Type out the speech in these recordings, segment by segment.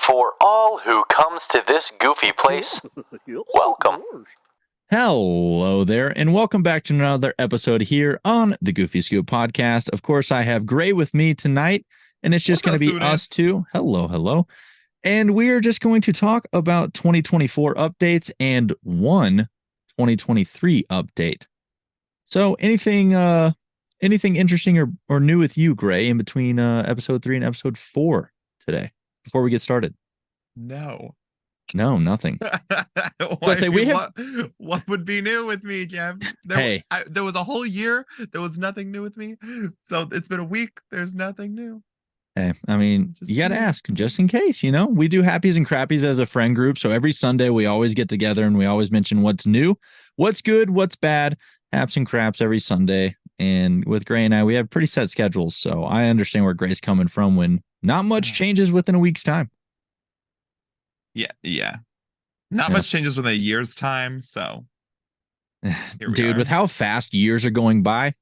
For all who comes to this goofy place, welcome. Hello there, and welcome back to another episode here on the Goofy Scoop podcast. Of course, I have Gray with me tonight, and it's just going to be us two. Hello. And we are just going to talk about 2024 updates and one 2023 update. So anything interesting or new with you, Gray, in between episode 3 and episode 4 today, before we get started? No, nothing. What would be new with me, Jeff? There was a whole year. There was nothing new with me. So it's been a week. There's nothing new. Hey, I mean, you got to ask just in case, we do happies and crappies as a friend group. So every Sunday we always get together and we always mention what's new, what's good, what's bad, haps and craps every Sunday. And with Gray and I, we have pretty set schedules. So I understand where Gray's coming from when not much changes within a week's time. Yeah. Not much changes within a year's time. So, dude, with how fast years are going by,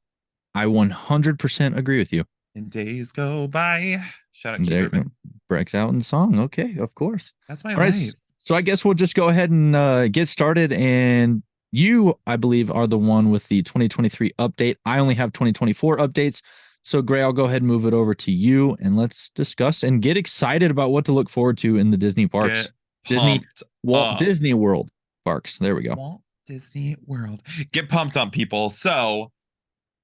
I 100% agree with you. And days go by. Shout out to breaks out in the song. Okay, of course. That's my life. Right, so I guess we'll just go ahead and get started. And you, I believe, are the one with the 2023 update. I only have 2024 updates. So, Gray, I'll go ahead and move it over to you, and let's discuss and get excited about what to look forward to in the Disney parks. Walt Disney World parks. There we go. Walt Disney World. Get pumped on, people. So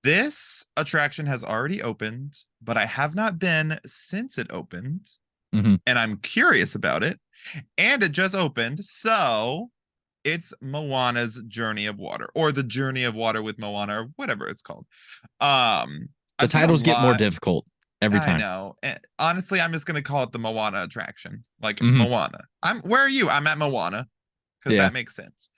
this attraction has already opened, but I have not been since it opened. Mm-hmm. And I'm curious about it. And it just opened. So it's Moana's Journey of Water, or the Journey of Water with Moana, or whatever it's called. The titles get more difficult every time. I know. And honestly, I'm just gonna call it the Moana attraction. Like Moana. Where are you? I'm at Moana. Because that makes sense.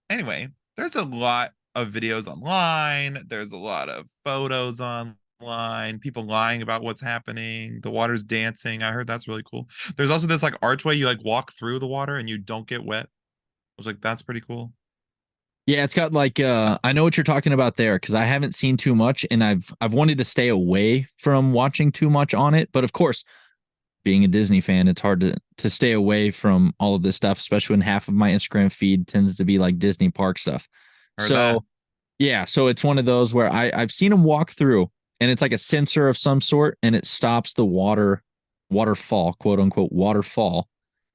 Anyway, there's a lot of videos online. There's a lot of photos online. People lying about what's happening. The water's dancing. I heard that's really cool. There's also this like archway. You like walk through the water and you don't get wet. I was like, that's pretty cool. Yeah, it's got like I know what you're talking about there, because I haven't seen too much, and I've wanted to stay away from watching too much on it. But of course, being a Disney fan, it's hard to stay away from all of this stuff, especially when half of my Instagram feed tends to be like Disney park stuff. So it's one of those where I've seen them walk through, and it's like a sensor of some sort, and it stops the waterfall, quote unquote waterfall,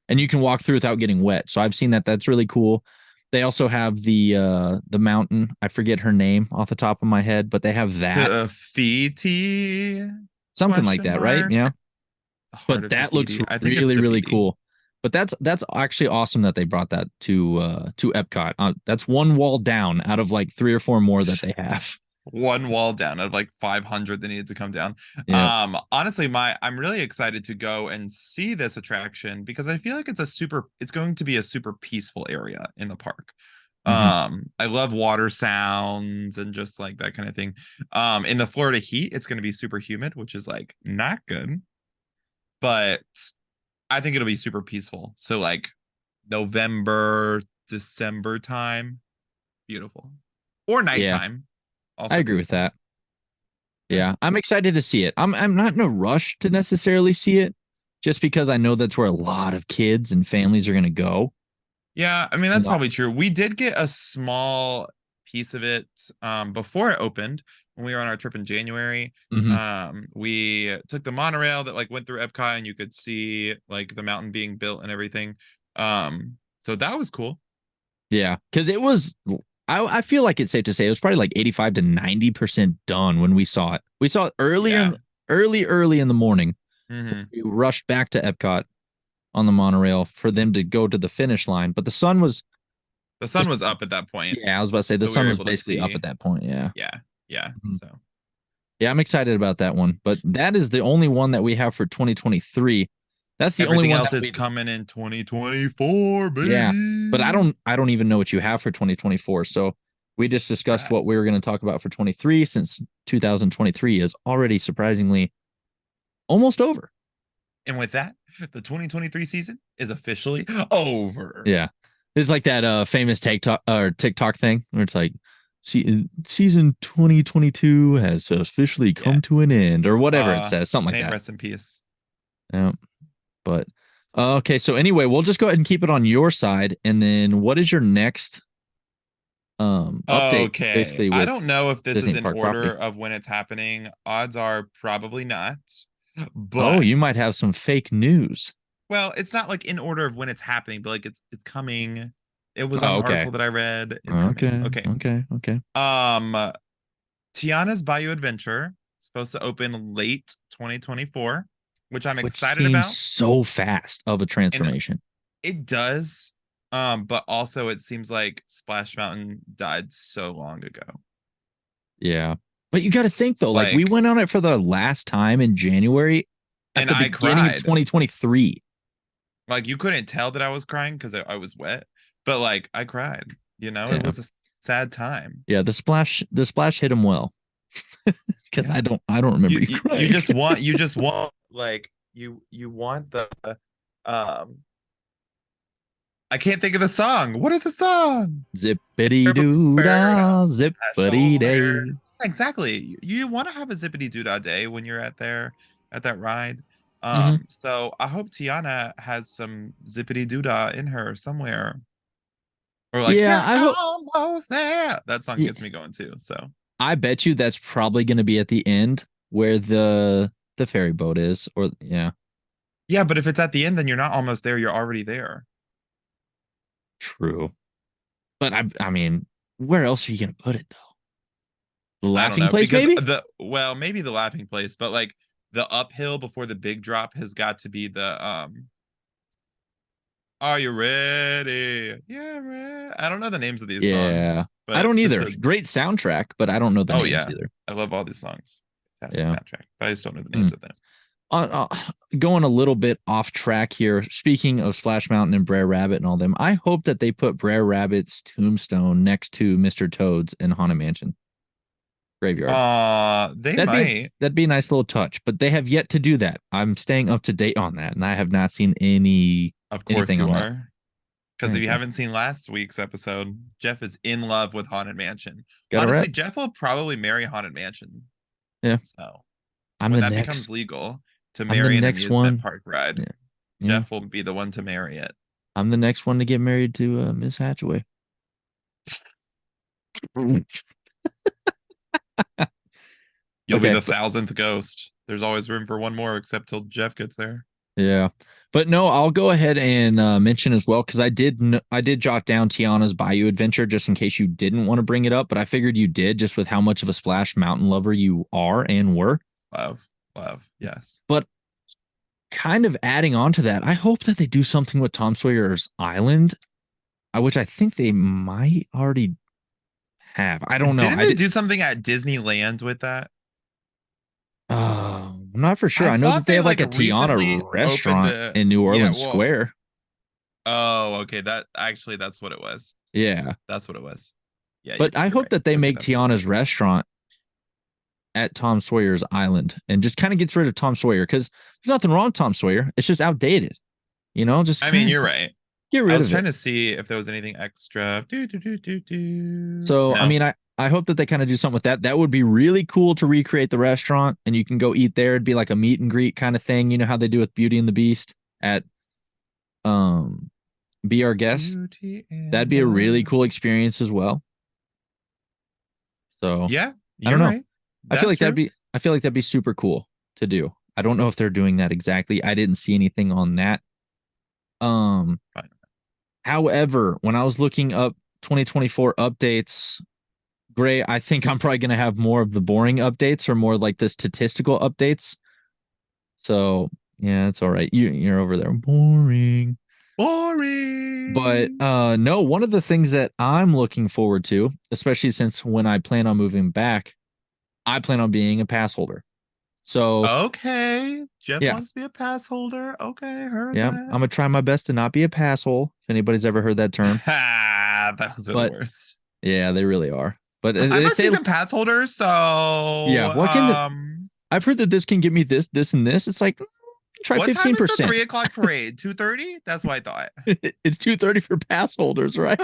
and you can walk through without getting wet. So I've seen that. That's really cool. They also have the mountain. I forget her name off the top of my head, but they have that. Fiti. Something like that, right? Yeah. But that looks really, really cool. But that's actually awesome that they brought that to Epcot. That's one wall down out of like 3 or 4 more that they have. One wall down out of like 500 that needed to come down. Yeah. Honestly, I'm really excited to go and see this attraction because I feel like it's going to be a super peaceful area in the park. I love water sounds and just like that kind of thing. In the Florida heat, it's going to be super humid, which is like not good, but I think it'll be super peaceful. So like November, December time, beautiful, or nighttime. Yeah. I agree with that. Yeah, I'm excited to see it. I'm not in a rush to necessarily see it, just because I know that's where a lot of kids and families are going to go. Yeah, I mean, that's probably true. We did get a small piece of it before it opened when we were on our trip in January. We took the monorail that like went through Epcot, and you could see like the mountain being built and everything. So that was cool. Yeah, because it was... I feel like it's safe to say it was probably like 85 to 90% done when we saw it. We saw it early in the morning. We rushed back to Epcot on the monorail for them to go to the finish line, but the sun was up at that point. Yeah, I was about to say the sun was basically up at that point. Yeah. So yeah, I'm excited about that one, but that is the only one that we have for 2023. That's the Everything only one else is coming in 2024, baby. Yeah, but I don't even know what you have for 2024. So we just discussed what we were going to talk about for 23, since 2023 is already surprisingly almost over. And with that, the 2023 season is officially over. Yeah, it's like that famous TikTok thing where it's like, season 2022 has officially come to an end, or whatever it says, something like that. Rest in peace. Yeah. But okay, so anyway, we'll just go ahead and keep it on your side. And then what is your next update Okay. basically I with don't know if this is Disney in Park property? order of when it's happening. Odds are probably not. Oh, But you might have some fake news. well, it's not like in order of when it's happening, but like it's coming. It was on Oh, an okay. article that I read. It's coming. Okay. Okay. Okay. Okay. Um Tiana's Bayou Adventure is supposed to open late 2024, which I'm Which excited seems about. so fast of a And transformation. it does. But also it seems like Splash Mountain died so long ago. Yeah. But you got to think though, like we Like, went on it for the last time in January at and the I beginning of cried. 2023. Like you couldn't tell that I was crying because I was wet, but like I cried. It Yeah. was a sad time. Yeah. The splash hit him well because Yeah. I don't remember you You crying. just want like you want the um I can't think of the song. What is the song? Zippity doo Bird on dah, my zippity shoulder. day. Exactly. You want to have a zippity doo dah day when you're at that ride. Hmm. So I hope Tiana has some zippity doo dah in her somewhere. Or like, Yeah, you're I hope. almost there. That song Yeah, gets me going too. So I bet you that's probably going to be at the end where the ferry boat is, or yeah, yeah, but if it's at the end, then you're not almost there. You're already there. true. But I mean, where else are you going to put it though? The I don't laughing know place, because maybe? maybe the laughing place, but like the uphill before the big drop has got to be the Are you ready? Yeah, ready. I don't know the names of these Yeah, songs, I but don't just either. the Great soundtrack, but I don't know the oh names yeah, either. I love all these songs. Fantastic Yeah. soundtrack, but I just don't know the Mm. names of them. Uh, uh, Going a little bit off track here. Speaking of Splash Mountain and Brer Rabbit and all them, I hope that they put Brer Rabbit's tombstone next to Mr. Toad's in Haunted Mansion graveyard. They That'd be might. that'd be a nice little touch, but they have yet to do that. I'm staying up to date on that, and I have not seen Of course anything you on that. are. Because There if you you go. haven't seen last week's episode, Jeff is in love with Haunted Mansion. Got a Honestly, rep. Jeff will probably marry Haunted Mansion. Yeah, So I'm when the that becomes next. legal to I'm the marry an next amusement one. park ride, Yeah, yeah. Jeff will be the one to marry it. I'm the next one to get married to Miss Hatchaway. You'll be Okay, the but 1,000th ghost. There's always room for one more, except till Jeff gets there. yeah, but no, I'll go ahead and mention as well because I did jot down Tiana's Bayou Adventure just in case you didn't want to bring it up, but I figured you did just with how much of a Splash Mountain lover you are and were. Love, love, yes. But kind of adding on to that, I hope that they do something with Tom Sawyer's Island, which I think they might already have. I don't know. Didn't they do something at Disneyland with that? I'm not for sure. I I know thought that they they have like like a recently Tiana opened restaurant a in New yeah, Orleans well, Square. oh, okay. That's what it was. Yeah. That's what it was. Yeah, But I you're hope right. that they Okay, make that's what it Tiana's was. restaurant at Tom Sawyer's Island and just kind of gets rid of Tom Sawyer because there's nothing wrong with Tom Sawyer. It's just outdated. Just I mean, kind you're of right. get I rid was of it. trying to see if there was anything extra. So, I No. mean, I hope that they kind of do something with that. That would be really cool to recreate the restaurant and you can go eat there. It'd be like a meet and greet kind of thing. You know how they do with Beauty and the Beast at um Be Our Guest. Beauty That'd and be a really the cool experience as well. So Yeah, I don't you're know. right. That's true. I feel like that'd be super cool to do. I don't know if they're doing that exactly. I didn't see anything on that. Um, Fine. However, when I was looking up 2024 updates, Gray, I think I'm probably gonna have more of the boring updates or more like the statistical updates. So yeah, it's all right. You're over there. Boring. But Boring. no, one of the things that I'm looking forward to, especially since when I plan on moving back, I plan on being a pass holder. So Okay. Jeff yeah, wants to be a pass holder. Okay, heard yeah, I'm that. gonna try my best to not be a pass hole. If anybody's ever heard that term, Ha, those are the but worst. yeah, they really are. But I'm they a say, season pass holder, so yeah, I've heard that this can give me this, this, and this. It's like try what time is the 15%. 3 o'clock parade? 2:30? That's what I thought. It's 230 for pass holders, right?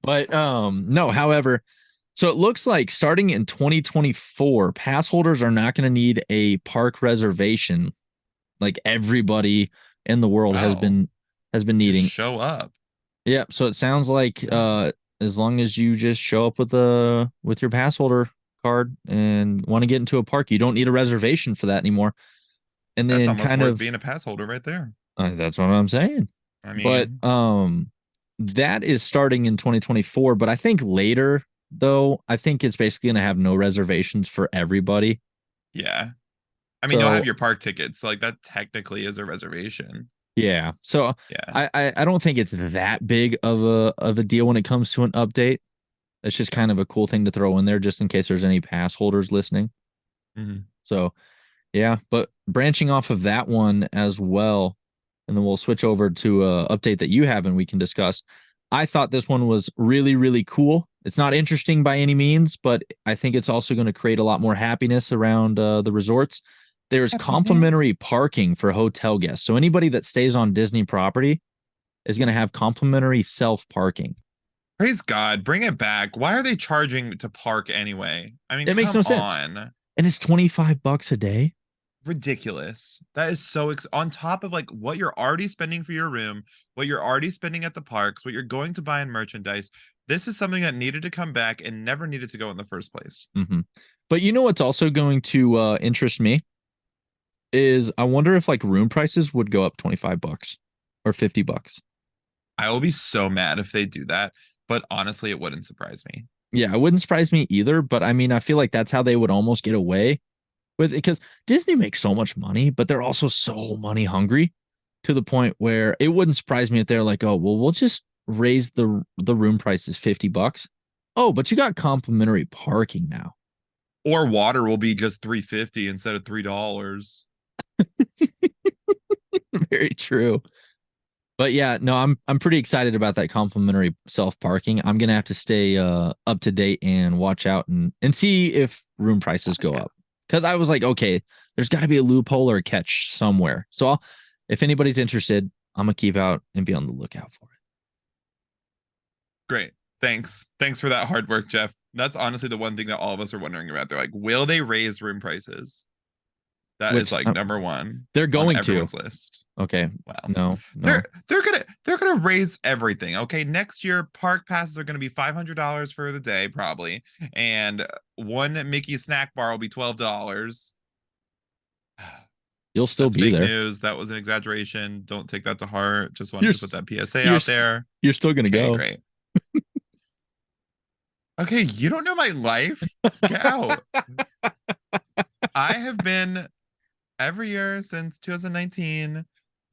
But no, however, so it looks like starting in 2024, pass holders are not going to need a park reservation like everybody in the world Wow. has been Just needing. show up. Yeah, so it sounds like as long as you just show up with your pass holder card and want to get into a park, you don't need a reservation for that anymore. And That's then almost kind worth of being a pass holder right there. that's what I'm saying. I But mean, that is starting in 2024, but I think later though, I think it's basically going to have no reservations for everybody. yeah. I mean, you'll have So your park tickets. So like that technically is a reservation. yeah. So Yeah. I don't think it's that big of a deal when it comes to an update. It's just Yeah. kind of a cool thing to throw in there just in case there's any pass holders listening. Mhm. So yeah, but branching off of that one as well, and then we'll switch over to a update that you have and we can discuss. I thought this one was really, really cool. It's not interesting by any means, but I think it's also going to create a lot more happiness around the resorts. There's Happiness. complimentary parking for hotel guests. So anybody that stays on Disney property is going to have complimentary self parking. Praise God, bring it back. Why are they charging to park anyway? I mean, It makes come no sense. on. And it's $25 a day. Ridiculous. That is so on top of like what you're already spending for your room, what you're already spending at the parks, what you're going to buy in merchandise. This is something that needed to come back and never needed to go in the first place. Mm-hmm. But you know what's also going to interest me is I wonder if like room prices would go up $25 or $50. I will be so mad if they do that, but honestly, it wouldn't surprise me. Yeah, it wouldn't surprise me either. But I mean, I feel like that's how they would almost get away with it because Disney makes so much money, but they're also so money hungry to the point where it wouldn't surprise me if they're like, oh, well, we'll just raise the room prices $50. Oh, but you got complimentary parking now. Or water will be just 350 instead of $3. Very true. But yeah, no, I'm pretty excited about that complimentary self parking. I'm gonna have to stay up to date and watch out and see if room prices go Yeah. up. Because I was like, okay, there's got to be a loophole or a catch somewhere. So if anybody's interested, I'm gonna keep out and be on the lookout for it. Great. Thanks. Thanks for that hard work, Jeff. That's honestly the one thing that all of us are wondering about. They're like, will they raise room prices? That is Which like number one they're on going to. everyone's list. Okay, Wow. no, They're gonna raise everything. Okay. Next year, park passes are gonna be $500 for the day, probably. And one Mickey snack bar will be $12. you'll still That's be fake there. news. That was an exaggeration. Don't take that to heart. Just wanted You're to put that PSA you're out there. you're still gonna Okay, go. great. Okay, you don't know my life. Get out. I have been every year since 2019,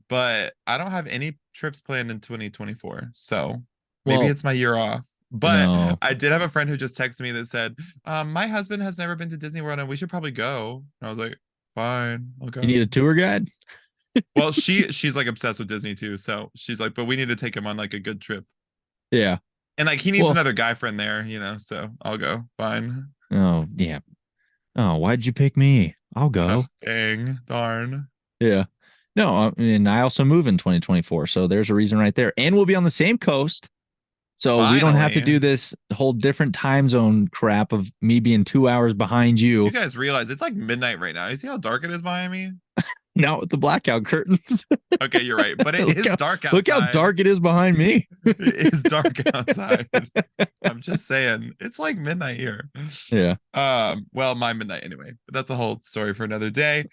but I don't have any trips planned in 2024. So maybe Well, it's my year off. But no, I did have a friend who just texted me that said, my husband has never been to Disney World and we should probably go. And I was like, fine, I'll you need go. a tour guide. Well, she's like obsessed with Disney too. So she's like, but we need to take him on like a good trip. Yeah. And like he needs Well, another guy friend there, so I'll go. Fine. oh yeah. Oh, why'd you pick me? I'll Oh, go. dang, darn. Yeah. No, and I also move in 2024. So there's a reason right there. And we'll be on the same coast. So we don't have to Finally. do this whole different time zone crap of me being 2 hours behind You you guys realize it's like midnight right now. You see how dark it is behind me? now with the blackout curtains. Okay, you're right. But it look, is dark look how outside. dark it is behind me. It is dark outside. I'm just saying. It's like midnight here. Yeah. Well, my midnight anyway. But that's a whole story for another day.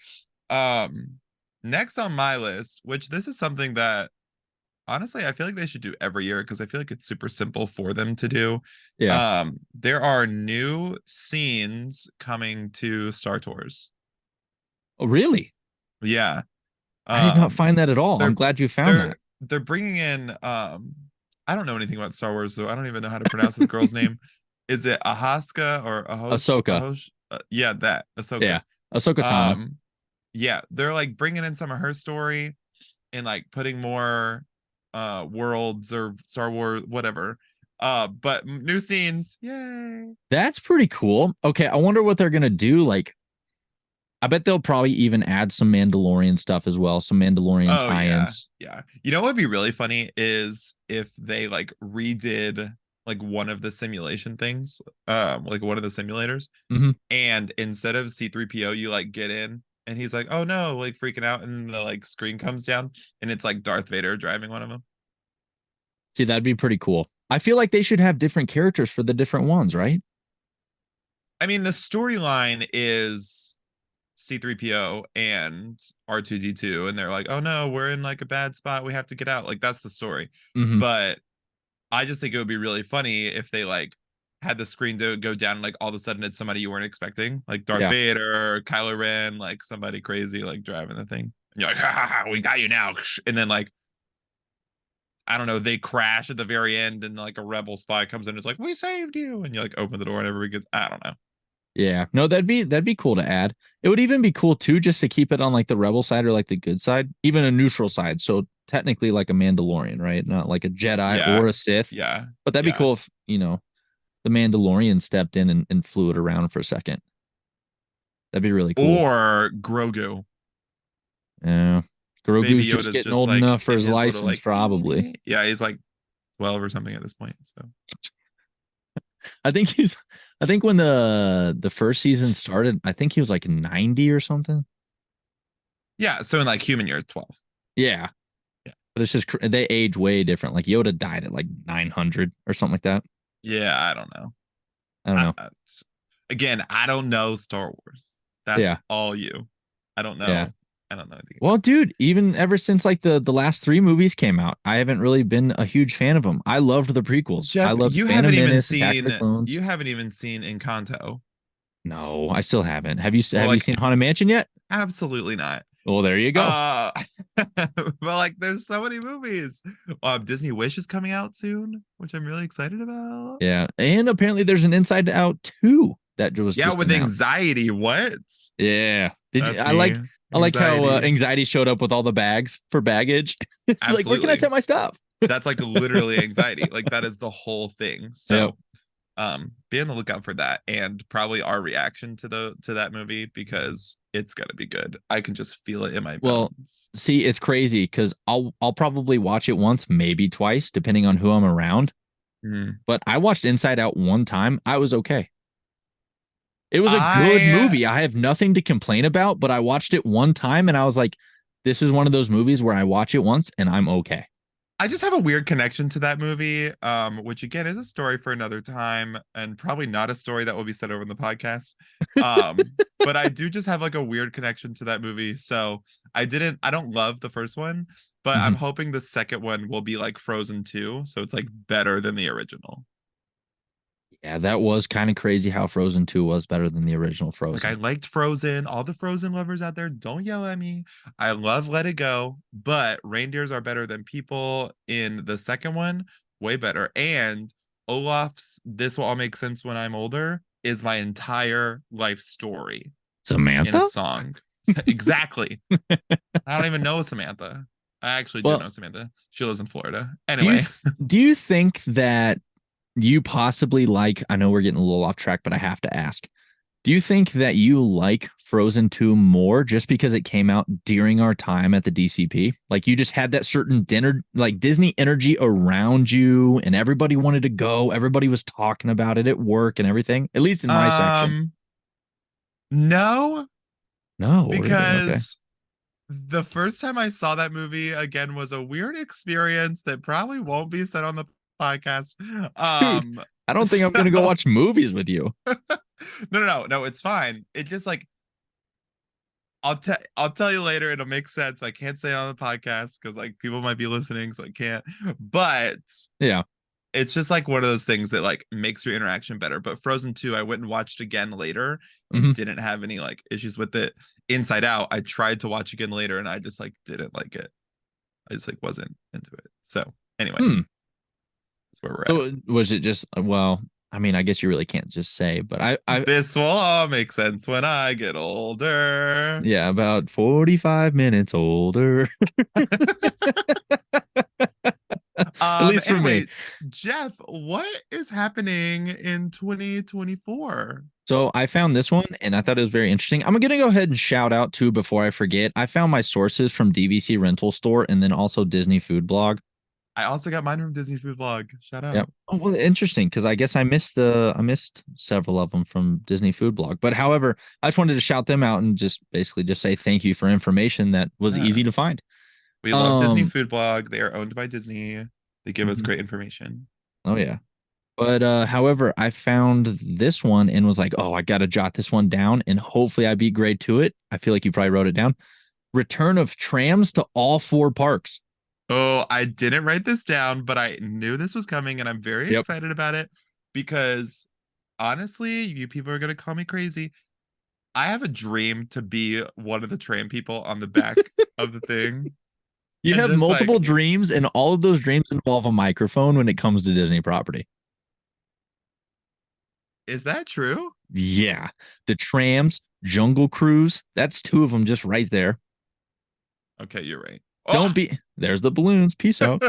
Um, Next on my list, which this is something that honestly I feel like they should do every year because I feel like it's super simple for them to do. Yeah. There are new scenes coming to Star Tours. Oh, really? Yeah. I did not Um, find that at all. I'm they're glad you found they're that. they're bringing in I don't know anything about Star Wars, so I don't even know how to pronounce this girl's name. Is it Ahaska or Ahsoka. Ahosh? Yeah, that Ahsoka. Yeah. Ahsoka Tano. Um, yeah, they're like bringing in some of her story and like putting more worlds or Star Wars whatever. But new scenes, yay! That's pretty cool. Okay, I wonder what they're gonna do. Like, I bet they'll probably even add some Mandalorian stuff as well, some Mandalorian Oh yeah, tie-ins. yeah. You know what would be really funny is if they like redid like one of the simulation things, like one of the simulators, Mm-hmm. and instead of C3PO, you like get in and he's like, "Oh no!" Like freaking out, and the like screen comes down, and it's like Darth Vader driving one of them. See, that'd be pretty cool. I feel like they should have different characters for the different ones, right? I mean, the storyline is C3PO and R2D2, and they're like, "Oh no, we're in like a bad spot. We have to get out." Like that's the story. Mm-hmm. But I just think it would be really funny if they like had the screen to go down and like all of a sudden it's somebody you weren't expecting, like Darth Yeah. Vader, Kylo Ren, like somebody crazy like driving the thing. And you're like, ha, ha, ha, we got you now. And then like I don't know, they crash at the very end and like a rebel spy comes in and it's like, we saved you. And you like open the door and everybody gets, I don't know. Yeah. No, that'd be cool to add. It would even be cool too, just to keep it on like the rebel side or like the good side, even a neutral side. So technically like a Mandalorian, right? Not like a Jedi Yeah. or a Sith. Yeah. But that'd be Yeah. cool if, the Mandalorian stepped in and flew it around for a second. That'd be really cool. Or Grogu. Yeah. Baby Grogu's just Yoda's getting just old like enough for in his his little license, like probably. yeah, he's like 12 or something at this point. So I think he's I think when the first season started, I think he was like 90 or something. yeah, so in like human years, 12. Yeah. Yeah. But it's just they age way different. Like Yoda died at like 900 or something like that. Yeah, I don't know. I don't know. Again, I don't know Star Wars. That's Yeah. all you. I don't know. Yeah. I don't know anything. Well, dude, even ever since like the last 3 movies came out, I haven't really been a huge fan of them. I loved the prequels. Jeff, I loved you Phantom haven't even Menace, Attack of the seen Clones. you haven't even seen Encanto. No, I still haven't. Have you Well, have you like seen Haunted Mansion yet? absolutely not. Well, there you go. But like there's so many movies. Disney Wish is coming out soon, which I'm really excited about. Yeah, and apparently there's an Inside Out 2 that was Yeah, just with announced. anxiety. What? Yeah, That's I me. like how Anxiety. anxiety showed up with all the bags for baggage. Like, where can I Absolutely. set my stuff? That's like literally anxiety. Like that is the whole thing. So Yep. be on the lookout for that and probably our reaction to that movie because it's gonna be good. I can just feel it in my Well, bones. see, it's crazy because I'll probably watch it once, maybe twice, depending on who I'm around. Mhm. But I watched Inside Out one time. I was okay. It was a good I movie. I have nothing to complain about, but I watched it one time and I was like, this is one of those movies where I watch it once and I'm okay. I just have a weird connection to that movie, which again is a story for another time and probably not a story that will be said over in the podcast. But I do just have like a weird connection to that movie. So I don't love the first one, but I'm Mhm. hoping the second one will be like Frozen 2. So it's like better than the original. Yeah, that was kind of crazy how Frozen 2 was better than the original Like I Frozen. liked Frozen. All the Frozen lovers out there, don't yell at me. I love Let It Go, but reindeers are better than people in the second one. Way better. And Olaf's This Will All Make Sense When I'm Older is my entire life story in a Samantha? song. Exactly. I don't even know Samantha. I actually do Well, know Samantha. She lives in Florida. do you Anyway. do you think that you possibly like, I know we're getting a little off track, but I have to ask. Do you think that you like Frozen 2 more just because it came out during our time at the DCP? Like you just had that certain dinner, like Disney energy around you and everybody wanted to go. Everybody was talking about it at work and everything, at least in my section. No, No, really? Okay. because the first time I saw that movie again was a weird experience that probably won't be said on the podcast. Dude, I don't think I'm going to go So watch movies with you. no, it's fine. It just like I'll tell you later. It'll make sense. I can't say it on the podcast because like people might be listening, so I can't. But Yeah. it's just like one of those things that like makes your interaction better. But Frozen 2, I went and watched again later and Mhm. didn't have any like issues with it. Inside Out, I tried to watch again later and I just like didn't like it. I just like wasn't into it. So anyway, Hmm. that's where we're at. So was it just, well, I mean, I guess you really can't just say, but I This will all make sense when I get older. yeah, about 45 minutes older. At least for me. Anyway, Jeff, what is happening in 2024? So I found this one and I thought it was very interesting. I'm going to go ahead and shout out too before I forget. I found my sources from DVC Rental Store and then also Disney Food Blog. I also got mine from Disney Food Blog. Shout Yep. out. Oh, well, interesting because I guess I missed several of them from Disney Food Blog. But however, I just wanted to shout them out and just basically just say thank you for information that was Yeah. easy to find. We love Disney Um, Food Blog. They are owned by Disney. They give us mhm. great information. Oh yeah. But however, I found this one and was like, oh, I gotta jot this one down and hopefully I beat grade to it. I feel like you probably wrote it down. Return of trams to all four parks. Oh, I didn't write this down, but I knew this was coming and I'm very Yep. excited about it because honestly, you people are going to call me crazy. I have a dream to be one of the tram people on the back of the thing. You And have just multiple like, dreams, and all of those dreams involve a microphone when it comes to Disney property. is that true? Yeah. The trams, Jungle Cruise, that's two of them just right there. Okay, you're right. Don't Oh! be, there's the balloons. Peace out.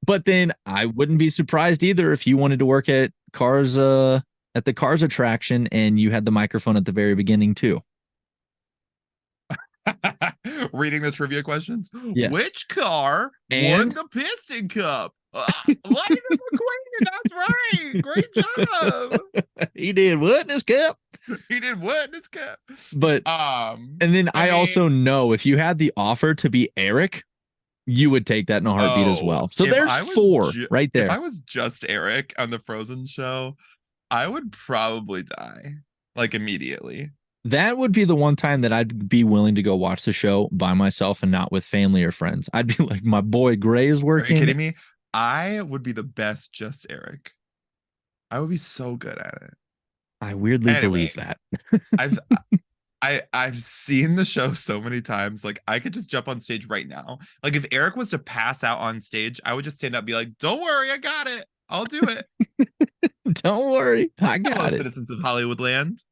But then I wouldn't be surprised either if you wanted to work at the Cars attraction and you had the microphone at the very beginning too. Reading the trivia questions. Yes. Which car won And the Piston Cup? Lightning McQueen. That's right. Great job. he did what in his cup? He did what in his cup? But and then I I mean, also know if you had the offer to be Eric, you would take that in a heartbeat as oh, well. So there's four right if there. I was just Eric on the Frozen show, I would probably die like immediately. That would be the one time that I'd be willing to go watch the show by myself and not with family or friends. I'd be like, my boy Gray is Are you working. kidding me? I would be the best just Eric. I would be so good at it. I weirdly Anyway, believe that. I've I've seen the show so many times. Like I could just jump on stage right now. Like if Eric was to pass out on stage, I would just stand up and be like, "Don't worry, I got it. I'll do it." Don't worry, I Hello, got it. citizens of Hollywood land.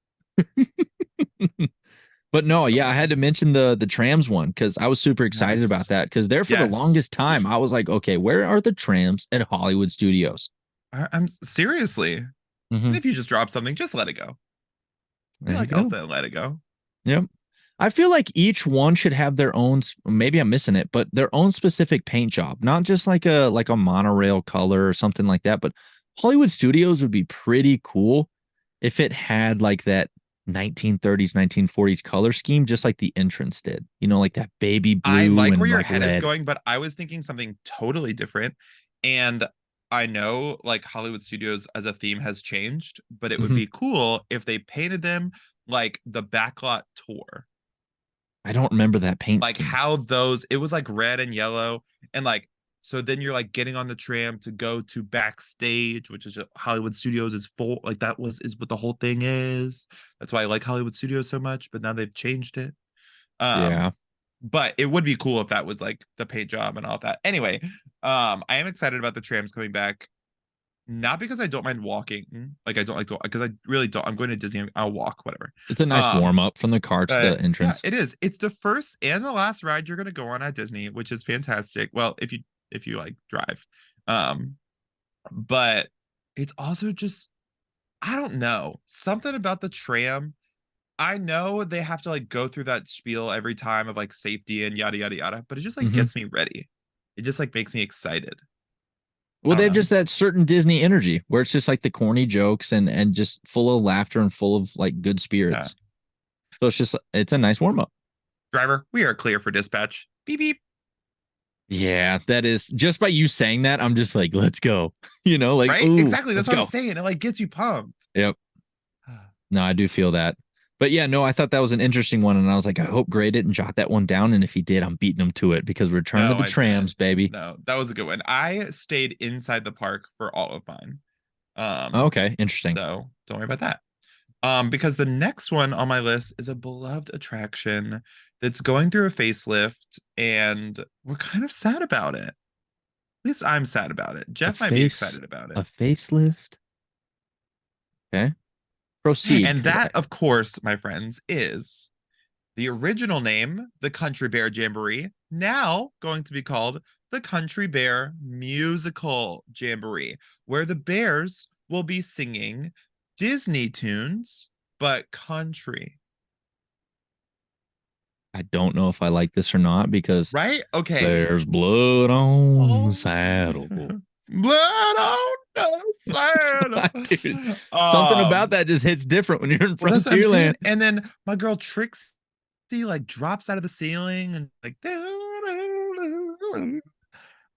But no, That yeah, I was had to mention the trams one because I was super excited about yes. that. Because there for the Yes. longest time, I was like, okay, where are the trams at Hollywood Studios? I'm seriously. And Mm-hmm. if you just drop something, just let it go. Be There you like go. Elsa and let it go. Yep. I feel like each one should have their own, maybe I'm missing it, but their own specific paint job, not just like a monorail color or something like that. But Hollywood Studios would be pretty cool if it had like that 1930s, 1940s color scheme, just like the entrance did. You know, like that baby I blue like where and your like head is red. going, but I was thinking something totally different. And I know like Hollywood Studios as a theme has changed, but it would Mhm. be cool if they painted them like the backlot tour. I don't remember that paint Like scheme. how those it was like red and yellow and like so then you're like getting on the tram to go to backstage, which is Hollywood Studios is full like that was is what the whole thing is. That's why I like Hollywood Studios so much, but now they've changed it. Yeah. But it would be cool if that was like the paint job and all that. Anyway, I am excited about the trams coming back. Not because I don't mind walking, like I don't like to, because I really don't. I'm going to Disney. I'll walk, whatever. It's a nice Um, warm up from the car to but the yeah, entrance. it is. It's the first and the last ride you're gonna go on at Disney, which is fantastic. Well, if you like drive, um, but it's also just I don't know something about the tram. I know they have to like go through that spiel every time of like safety and yada yada yada, but it just like Hmm. gets me ready. It just like makes me excited. I Well, don't they have know. just that certain Disney energy where it's just like the corny jokes and just full of laughter and full of like good Yeah. spirits. So it's a nice warm up. Driver, we are clear for dispatch. Beep beep. Yeah, that is just by you saying that, I'm just like, let's go. You know, like, Right? ooh, Exactly. That's let's what I'm go. saying. It like gets you pumped. Yep. No, I do feel that. But yeah, no, I thought that was an interesting one. And I was like, I hope Gray didn't jot that one down. And if he did, I'm beating him to it because Return of No, the I didn't. Trams, baby. No, that was a good one. I stayed inside the park for all of mine. Okay, interesting. So don't worry about that. Because the next one on my list is a beloved attraction that's going through a facelift, and we're kind of sad about it. At least I'm sad about it. A Jeff might be face, excited about a it. facelift. Okay. Proceed, And because that, of course, my friends, is the original name, the Country Bear Jamboree, now going to be called the Country Bear Musical Jamboree, where the bears will be singing Disney tunes, but country. I don't know if I like this or not because Right? Okay. there's blood on the Oh, saddle. blood on the Dude, saddle. something about that just hits different when you're in Well, that's what I'm saying. Frontierland. And then my girl Trixie like drops out of the ceiling and like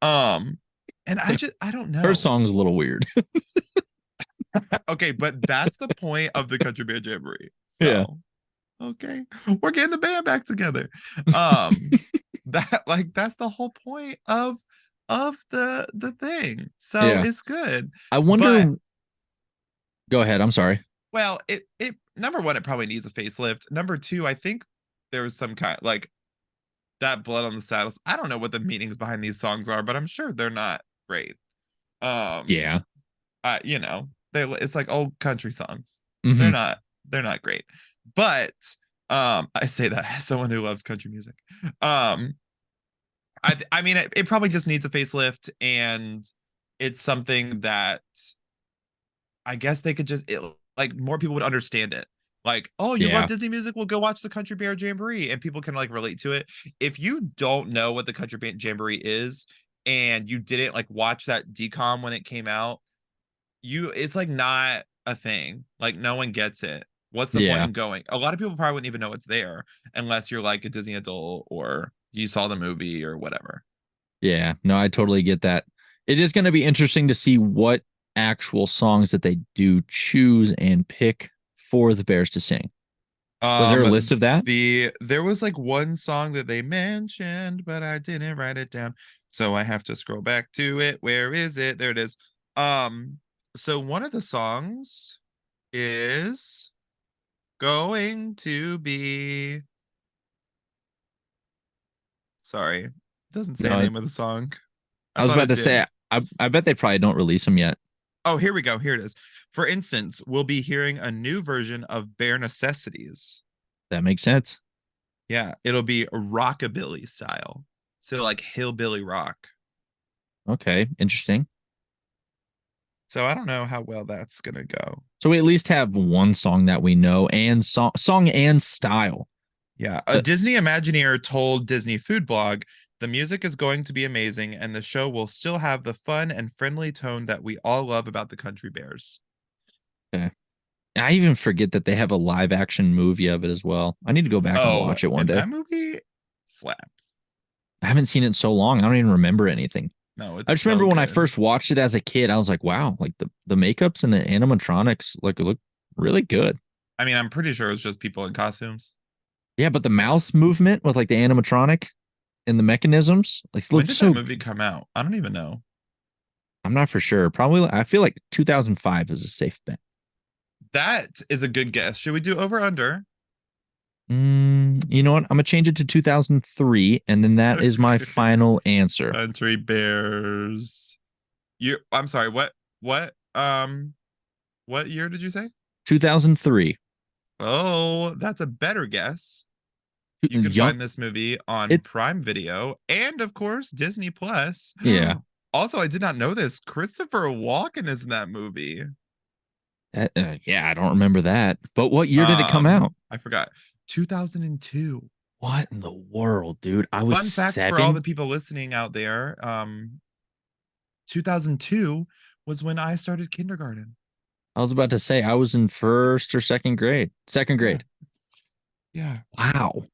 um and I don't Her know. song's a little weird. Okay, but that's the point of the Country Bear Jamboree. Yeah. So okay, we're getting the band back together. Um that's the whole point of the thing. So Yeah. it's good. I But wonder. Go ahead. I'm sorry. well, it number one, it probably needs a facelift. Number two, I think there was some kind like that blood on the saddles. I don't know what the meanings behind these songs are, but I'm sure they're not great. Um, Yeah. you know, it's like old country songs. They're Hmm. not they're not great. But I say that as someone who loves country music. Um, I mean it probably just needs a facelift, and it's something that I guess they could like more people would understand it. Like, oh, you love Yeah. Disney music? Well, go watch the Country Bear Jamboree, and people can like relate to it. If you don't know what the Country Bear Jamboree is, and you didn't like watch that decom when it came out, it's like not a thing. Like, no one gets it. What's the point Yeah. in going? A lot of people probably wouldn't even know it's there unless you're like a Disney adult or you saw the movie or whatever. Yeah. No, I totally get that. It is going to be interesting to see what actual songs that they do choose and pick for the Bears to sing. Was there a list of that? There was like one song that they mentioned, but I didn't write it down, so I have to scroll back to it. Where is it? There it is. Um, so one of the songs is going to be, sorry, it doesn't say the No, name of the song. I I was thought about it to did. say, I bet they probably don't release them yet. Oh, here we go. Here it is. For instance, we'll be hearing a new version of Bare Necessities. That makes sense. Yeah, it'll be rockabilly style. So like hillbilly rock. Okay. Interesting. So I don't know how well that's gonna go. So we at least have one song that we know and song and style. Yeah, a Uh, Disney Imagineer told Disney Food Blog, the music is going to be amazing and the show will still have the fun and friendly tone that we all love about the Country Bears. okay. I even forget that they have a live action movie of it as well. I need to go back and Oh, watch it one and day. that movie slaps. I haven't seen it in so long. I don't even remember anything. No, I it's just so remember when I good. first watched it as a kid, I was like, wow, like the makeups and the animatronics look really good. I mean, I'm pretty sure it's just people in costumes. Yeah, but the mouth movement with like the animatronic and the mechanisms, like When looked did that so movie come out? I don't even know. I'm not for sure. Probably I feel like 2005 is a safe bet. That is a good guess. Should we do over under? You know what? I'm gonna change it to 2003, and then that is my final answer. Country Bears. I'm sorry, what year did you say? 2003. Oh, that's a better guess. You can Young. find this movie on It. Prime Video and of course Disney Plus. Yeah. Also, I did not know this. Christopher Walken is in that movie. Yeah, I don't remember that. But what year did it come out? I forgot. 2002. What in the world, dude? I was Fun fact for all the 7. people listening out there, 2002 was when I started kindergarten. I was about to say I was in first or second grade. Second Yeah. grade. Yeah. Wow.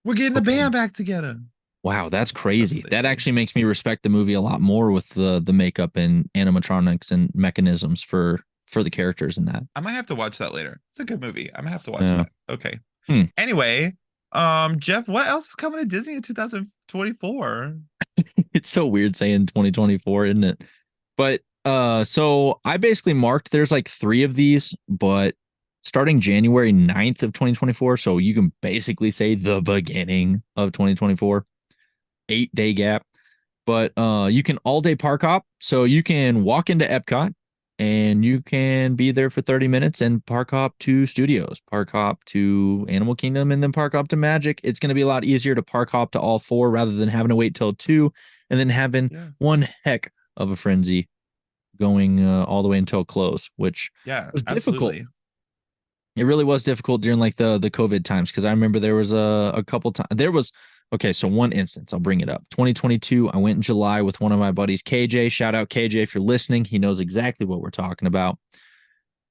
We're getting the Okay. band back together. Wow, that's That's crazy. what they That say. actually makes me respect the movie a lot more with the makeup and animatronics and mechanisms for the characters in that. I might have to watch that later. It's a good movie. I might have to watch Yeah. that. Okay. Hmm. Anyway, Jeff, what else is coming to Disney in 2024? It's so weird saying 2024, isn't it? But so I basically marked there's like 3 of these, but starting January 9th of 2024, so you can basically say the beginning of 2024, 8-day gap. But you can all day park hop, so you can walk into Epcot and you can be there for 30 minutes and park hop to Studios, park hop to Animal Kingdom, and then park hop to Magic. It's going to be a lot easier to park hop to all 4 rather than having to wait till 2 and then having Yeah. one heck of a frenzy going all the way until close, which Yeah, was difficult. absolutely. It really was difficult during like the COVID times because I remember there was a couple times there was okay, so one instance, I'll bring it up. 2022, I went in July with one of my buddies, KJ. Shout out KJ if you're listening. He knows exactly what we're talking about.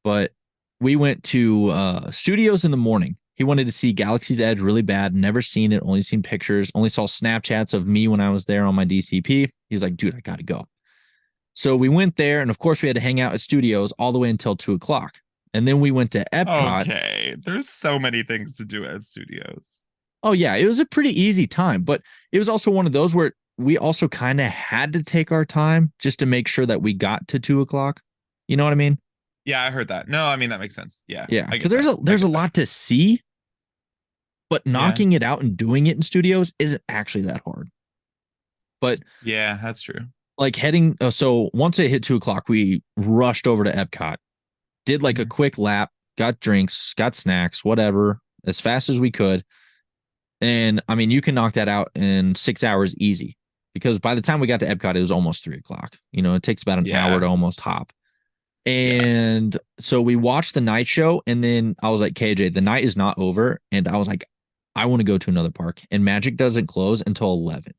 But we went to studios in the morning. He wanted to see Galaxy's Edge really bad, never seen it, only seen pictures, only saw Snapchats of me when I was there on my DCP. He's like, dude, I gotta go. So we went there, and of course, we had to hang out at studios all the way until 2 o'clock. And then we went to Epcot. Okay, there's so many things to do at studios. Oh, yeah, it was a pretty easy time, but it was also one of those where we also kind of had to take our time just to make sure that we got to 2 o'clock. You know what I mean? Yeah, I heard that. No, I mean that makes sense. Yeah, Yeah, I because get there's that. there's a lot to see, but Yeah, knocking it out and doing it in studios isn't actually that hard. But yeah, that's true. like heading, so once it hit 2 o'clock, we rushed over to Epcot, did like a Mhm. quick lap, got drinks, got snacks, whatever, as fast as we could. And I mean, you can knock that out in 6 hours easy because by the time we got to Epcot, it was almost 3 o'clock. You know, it takes about an hour Yeah, to almost hop. yeah. And so we watched the night show, and then I was like, KJ, the night is not over. And I was like, I want to go to another park. And Magic doesn't close until 11.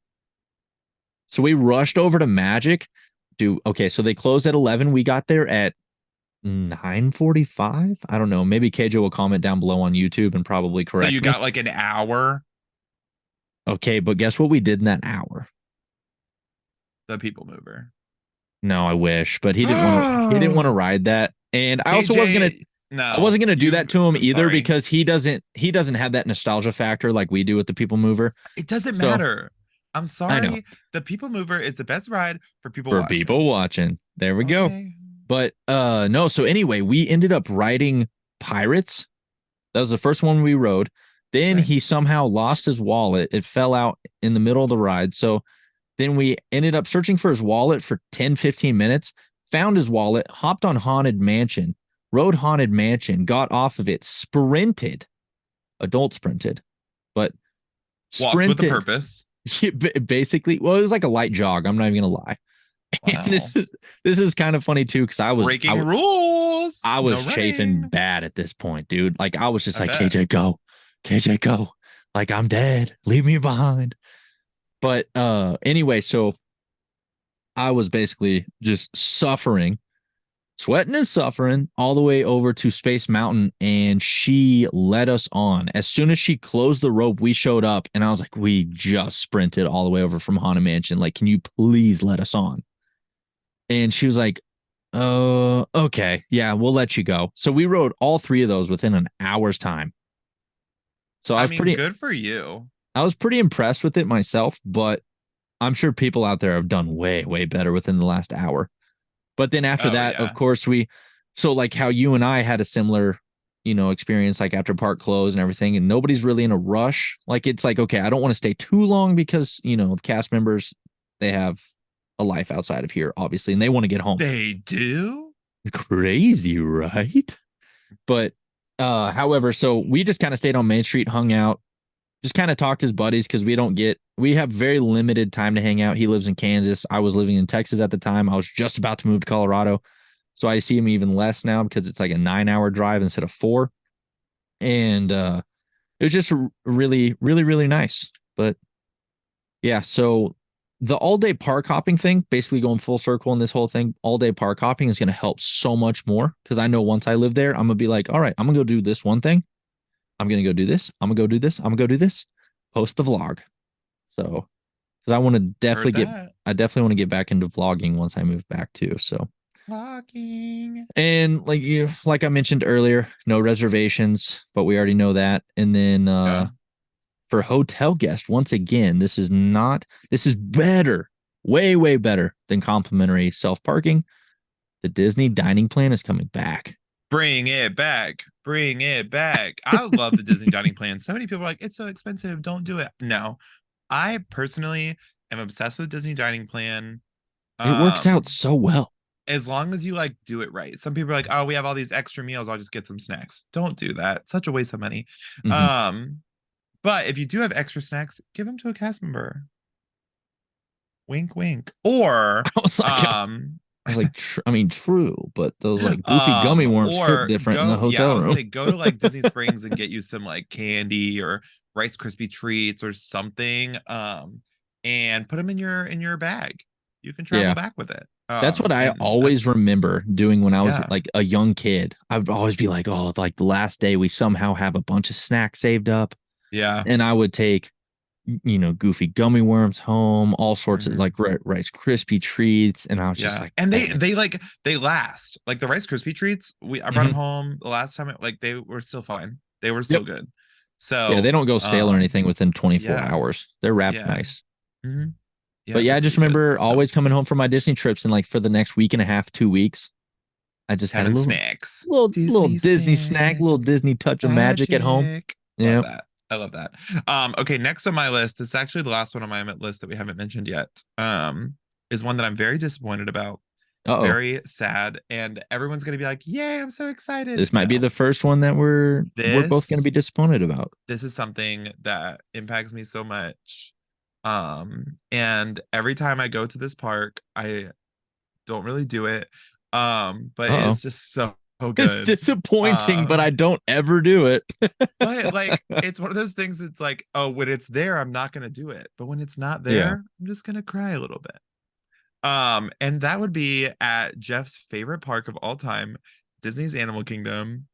So we rushed over to Magic. Okay, so they closed at 11. We got there at 9:45. I don't know. Maybe KJ will comment down below on YouTube and probably So you correct me. got like an hour. Okay, but guess what we did in that hour? The people mover. No, I wish, but he didn't want to ride that. And KJ, I no, wasn't gonna do that you've. to him I'm either sorry. because he doesn't have that nostalgia factor like we do with the People Mover. It doesn't So matter. I'm I know sorry. The people mover is the best ride for people for people watching. watching. There we go. Okay. But no, so anyway, we ended up riding Pirates. That was the first one we rode. Then Okay. he somehow lost his wallet. It fell out in the middle of the ride. So then we ended up searching for his wallet for 10, 15 minutes, found his wallet, hopped on Haunted Mansion, rode Haunted Mansion, got off of it, sprinted, adult sprinted, but Walked with a sprinted purpose. basically. Well, it was like a light jog. I'm not even gonna lie. And Wow. this is kind of funny too because Breaking rules. I No was chafing running. bad at this point, dude. Like I was just I like, bet. KJ, go, KJ, go. Like I'm dead. Leave me behind. But anyway, so I was basically just suffering, sweating and suffering all the way over to Space Mountain. And she led us on. As soon as she closed the rope, we showed up and I was like, we just sprinted all the way over from Haunted Mansion. Like, can you please let us on? And she was like, oh, okay. Yeah, we'll let you go. So we rode all three of those within an hour's time. So I mean, good for you. I was pretty impressed with it myself, but I'm sure people out there have done way, way better within the last hour. But then after Oh that, of yeah. course, so like how you and I had a similar, experience like after park close and everything, and nobody's really in a rush. Like it's like, okay, I don't want to stay too long because, the cast members, they have a life outside of here, obviously, and they want to get home. They do? Crazy, right? But however, so we just kind of stayed on Main Street, hung out, just kind of talked to his buddies because we have very limited time to hang out. He lives in Kansas. I was living in Texas at the time. I was just about to move to Colorado. So I see him even less now because it's like a 9 hour drive instead of 4. And it was just really, really, really nice. But yeah, so the all day park hopping thing, basically going full circle in this whole thing, all day park hopping is going to help so much more because I know once I live there, I'm going to be like, all right, I'm going to go do this one thing. I'm going to go do this. I'm going to go do this. I'm going to go do this. Post the vlog. So, because Heard that. I definitely want to get back into vlogging once I move back too. So, Walking. and like I mentioned earlier, no reservations, but we already know that. And then, Yeah. for hotel guests, once again, this is better, way, way better than complimentary self parking. The Disney dining plan is coming back. Bring it back. Bring it back. I love the Disney dining plan. So many people are like, it's so expensive. Don't do it. No, I personally am obsessed with Disney dining plan. It works out Um, so well. as long as you like do it right. Some people are like, oh, we have all these extra meals. I'll just get some snacks. Don't do that. Such a waste of money. Mhm. Um, but if you do have extra snacks, give them to a cast member. Wink, wink. Or I was like, um, I was like, I mean, true, but those like goofy gummy worms hit Or different in the go, yeah, I hotel was gonna room. say go to like Disney Springs and get you some like candy or Rice Krispie treats or something. And put them in your bag. You can travel Yeah. back with it. That's what I And always that's remember doing when I was yeah, like a young kid. I would always be like, oh, like the last day we somehow have a bunch of snacks saved up. yeah. And I would take, goofy gummy worms home, all sorts of Mhm. like Rice Krispie treats. And I was just Yeah, like, and dang. they last. Like the Rice Krispie treats, I brought them Mhm. home the last time. Like they were still fine. They were Yep. still good. Yeah, they So, don't go stale or anything within 24 yeah, hours. They're wrapped yeah, nice. yeah, But yeah, they're I just pretty good. remember So always coming home from my Disney trips and like for the next week and a half, 2 weeks, I just had a having little snacks, little Disney Disney snack, snack, little Disney touch of magic at home. magic. Love Yeah. that. I love that. Okay, next on my list, this is actually the last one on my list that we haven't mentioned yet. Is one that I'm very disappointed about, Uh-oh. very sad, and everyone's gonna be like, "Yay, I'm so excited!" This might be No, the first one that we're both going to this be disappointed about. this is something that impacts me so much. And every time I go to this park, I don't really do it. But it Uh-oh. is just so It's good. disappointing, but I Um, don't ever do it. but like it's one of those things, it's like, oh, when it's there, I'm not gonna do it. But when it's not Yeah. there, I'm just gonna cry a little bit. And that would be at Jeff's favorite park of all time, Disney's Animal Kingdom.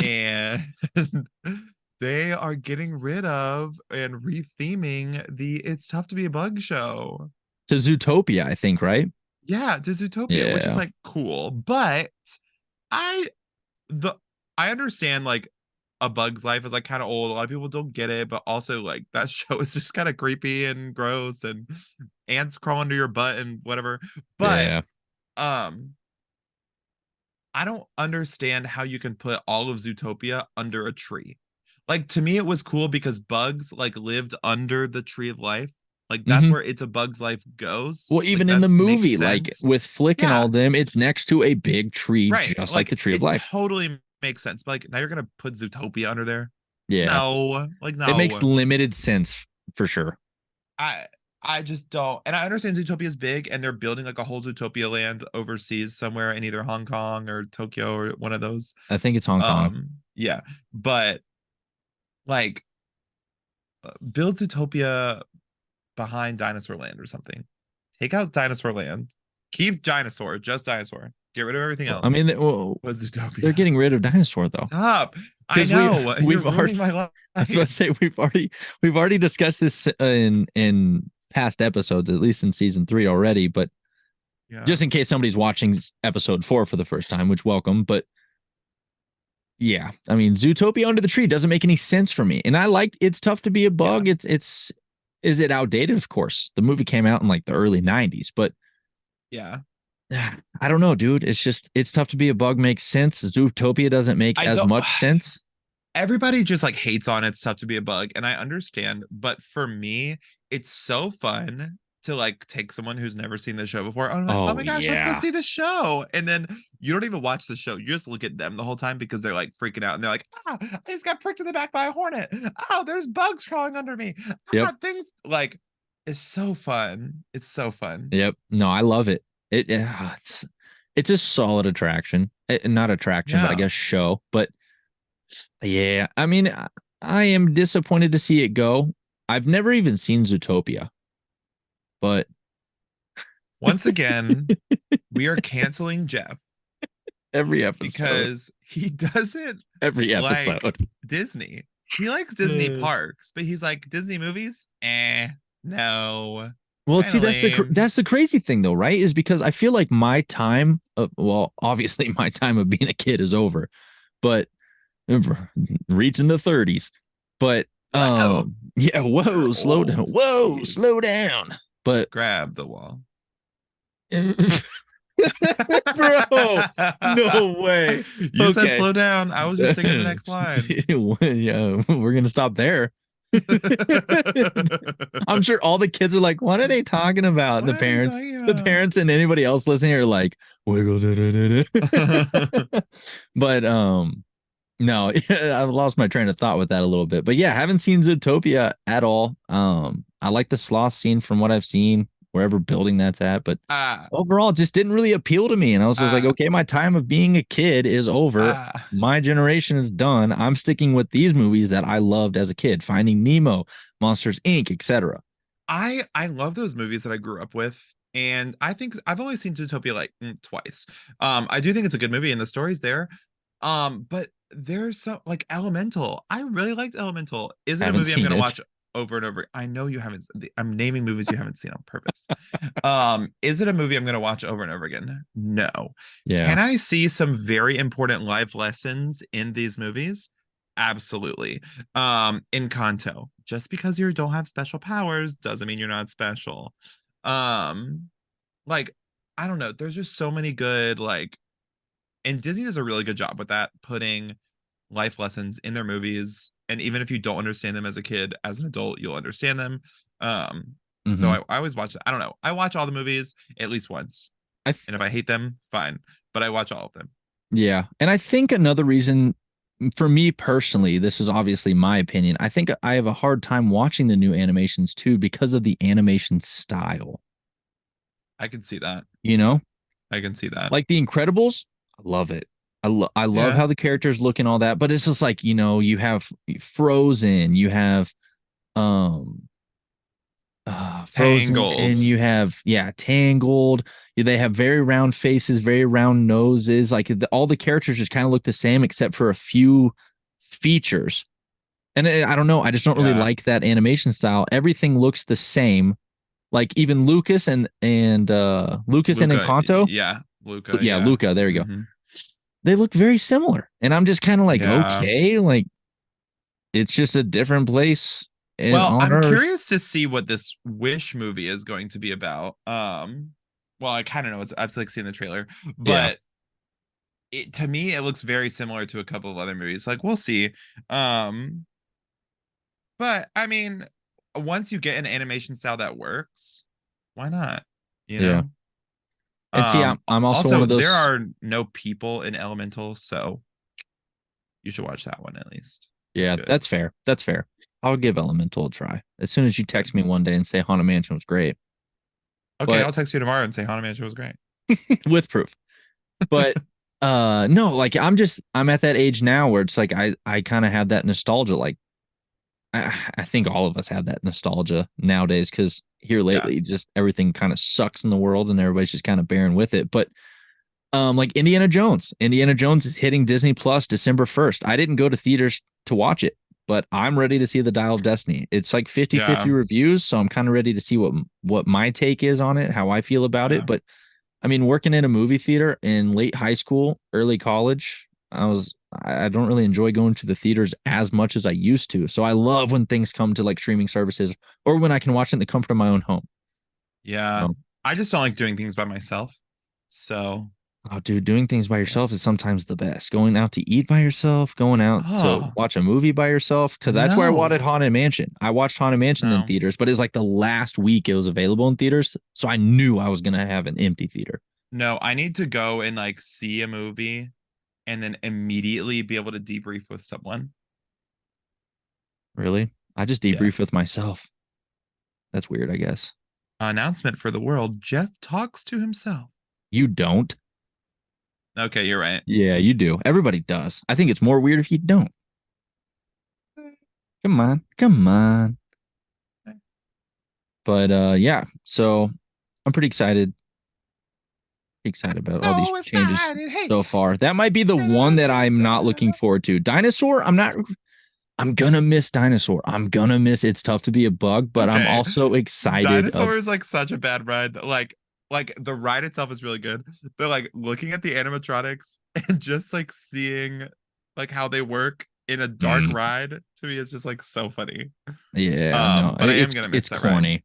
And they are getting rid of and retheming the It's Tough to Be a Bug show. To Zootopia, I think, right? Yeah, to Zootopia, which is Yeah. like cool. But I the I understand like A Bug's Life is like kind of old. A lot of people don't get it, but also like that show is just kind of creepy and gross and ants crawl under your butt and whatever. But Yeah. um I don't understand how you can put all of Zootopia under a tree. Like to me, it was cool because bugs like lived under the tree of life. Like that's Hmm. where It's a Bug's Life goes. Well, Like even in that the makes movie, like sense. with Flick and all Yeah, them, it's next to a big tree, right. just like the Like Tree of it Life. totally makes sense. But like now you're gonna put Zootopia under there? Yeah. No, like It makes no. limited sense for sure. I I just don't. And I understand Zootopia is big and they're building like a whole Zootopia land overseas somewhere in either Hong Kong or Tokyo or one of those. I think it's Hong Kong. Yeah. But like build Zootopia behind Dinosaur Land or something. Take out Dinosaur Land. Keep Dinosaur, just Dinosaur. Get rid of everything Well, I else. mean, But they're Zootopia. getting rid of dinosaur though, Stop. I because know. You're we've ruining already. my life. I was about to say we've already discussed this in past episodes, at least in season 3 already. But Yeah. just in case somebody's watching episode 4 for the first time, which welcome. But yeah, I mean, Zootopia Under the Tree doesn't make any sense for me. And I like It's Tough to Be a Yeah. Bug. It's is it outdated? Of course, the movie came out in like the early '90s, but Yeah. I don't know, dude. It's just It's Tough to Be a Bug makes sense. Zootopia doesn't make I as don't much sense. everybody just like hates on It's Tough to Be a Bug, and I understand, but for me it's so fun to like take someone who's never seen the show before. I'm like, oh Oh my gosh, let's go yeah. see the show. And then you don't even watch the show, you just look at them the whole time because they're like freaking out and they're like, I just got pricked in the back by a hornet. Oh, there's bugs crawling under me. Yep. Things like, it's so fun. It's so fun. Yep. No, I love it. It's a solid attraction. Not attraction, but I Yeah. guess show. But yeah, I mean, I am disappointed to see it go. I've never even seen Zootopia, but Once again, we are canceling Jeff every episode, because he doesn't every like episode. Disney. He likes Disney parks, but he's like, Disney movies? No. Well, Kind see, of lame. that's the crazy thing, though, right? Is because I feel like my time of, well, obviously my time of being a kid is over, but reaching the 30s. But Whoa. yeah, whoa, You're slow down. old. Whoa, Jeez. slow down. But Grab the wall. bro, no way. You said Okay. slow down. I was just singing the next line. Yeah, we're gonna stop there. I'm sure all the kids are like, "What are they talking about?" What are they talking The about? parents, and anybody else listening are like, "Wiggle." But no, I lost my train of thought with that a little bit. But yeah, haven't seen Zootopia at all. I like the sloth scene from what I've seen. wherever building that's at. But Ah, overall, it just didn't really appeal to me. And I was just like, ah, okay, my time of being a kid is over. ah. My generation is done. I'm sticking with these movies that I loved as a kid, Finding Nemo, Monsters Inc., etc. I love those movies that I grew up with. And I think I've only seen Zootopia like twice. I do think it's a good movie and the story's there. But there's some like Elemental. I really liked Elemental. Is it a Haven't movie I'm seen gonna it. watch over and over? I know you haven't. I'm naming movies you haven't seen on purpose. Is it a movie I'm gonna watch over and over again? No. Yeah. Can I see some very important life lessons in these movies? Absolutely. Encanto. Just because you don't have special powers doesn't mean you're not special. Um, like, I don't know. There's just so many good, like, and Disney does a really good job with that, putting life lessons in their movies. And even if you don't understand them as a kid, as an adult, you'll understand them. So Hmm. I always watch, I don't know. I watch all the movies at least once. I And th- if I hate them, fine. But I watch all of them. yeah. And I think another reason for me personally, this is obviously my opinion. I think I have a hard time watching the new animations too because of the animation style. I can see that. You know, I can see that. like The Incredibles, I love it. I love Yeah. how the characters look and all that, but it's just like, you have Frozen, you have um Frozen, and Tangled. you have, yeah, Tangled. They have very round faces, very round noses. Like all the characters just kind of look the same except for a few features. And I don't know, I just don't really Yeah. like that animation style. Everything looks the same. Like even Lucas and Lucas and Luca. Encanto. Yeah. Luca. Yeah, Yeah. Luca, there you go. Hmm. They look very similar. And I'm just kind of like, Yeah. okay, like it's just a different place Well, on I'm Earth. curious to see what this Wish movie is going to be about. Well, I kind of know it's I've like seen the trailer, Yeah. but to me it looks very similar to a couple of other movies. Like we'll see. Um, but I mean, once you get an animation style that works, why not? You Yeah. know? And see, I'm also one Also of there those. are no people in Elemental, so you should watch that one at least. It's Yeah, good. that's fair. That's fair. I'll give Elemental a try. As soon as you text Good. me one day and say Haunted Mansion was great, Okay, but I'll text you tomorrow and say Haunted Mansion was great. with proof. But no, like I'm at that age now where it's like I kind of have that nostalgia. Like I think all of us have that nostalgia nowadays because here Yeah. lately, just everything kind of sucks in the world and everybody's just kind of bearing with it. But like Indiana Jones. Indiana Jones is hitting Disney Plus December 1st. I didn't go to theaters to watch it, but I'm ready to see the Dial of Destiny. It's like 50-50 Yeah. reviews, so I'm kind of ready to see what my take is on it, how I feel about it. Yeah. But I mean, working in a movie theater in late high school, early college, I don't really enjoy going to the theaters as much as I used to. So I love when things come to like streaming services or when I can watch it in the comfort of my own home. Yeah. So, I just don't like doing things by myself. So, oh, dude, doing things by yeah. yourself is sometimes the best. Going out to eat by yourself, going out to Oh, watch a movie by yourself, because that's where I wanted no. Haunted Mansion. I watched Haunted Mansion in No. theaters, but it was like the last week it was available in theaters. So I knew I was going to have an empty theater. No, I need to go and like see a movie and then immediately be able to debrief with someone. Really? I just Yeah. debrief with myself. That's weird, I guess. Announcement for the world. Jeff talks to himself. You don't. Okay, you're right. Yeah, you do. Everybody does. I think it's more weird if you don't. Come on. Come on. But yeah, so I'm pretty excited about all these So changes excited. Hey. so far. That might be the one that I'm not looking forward to. Dinosaur, I'm gonna miss Dinosaur. I'm gonna miss It's Tough to Be a Bug, but I'm Okay. also excited of Dinosaur is like such a bad ride. Like the ride itself is really good, but like looking at the animatronics and just like seeing like how they work in a dark mm, ride to me is just like so funny. yeah, no. But I am gonna miss It's that ride. corny.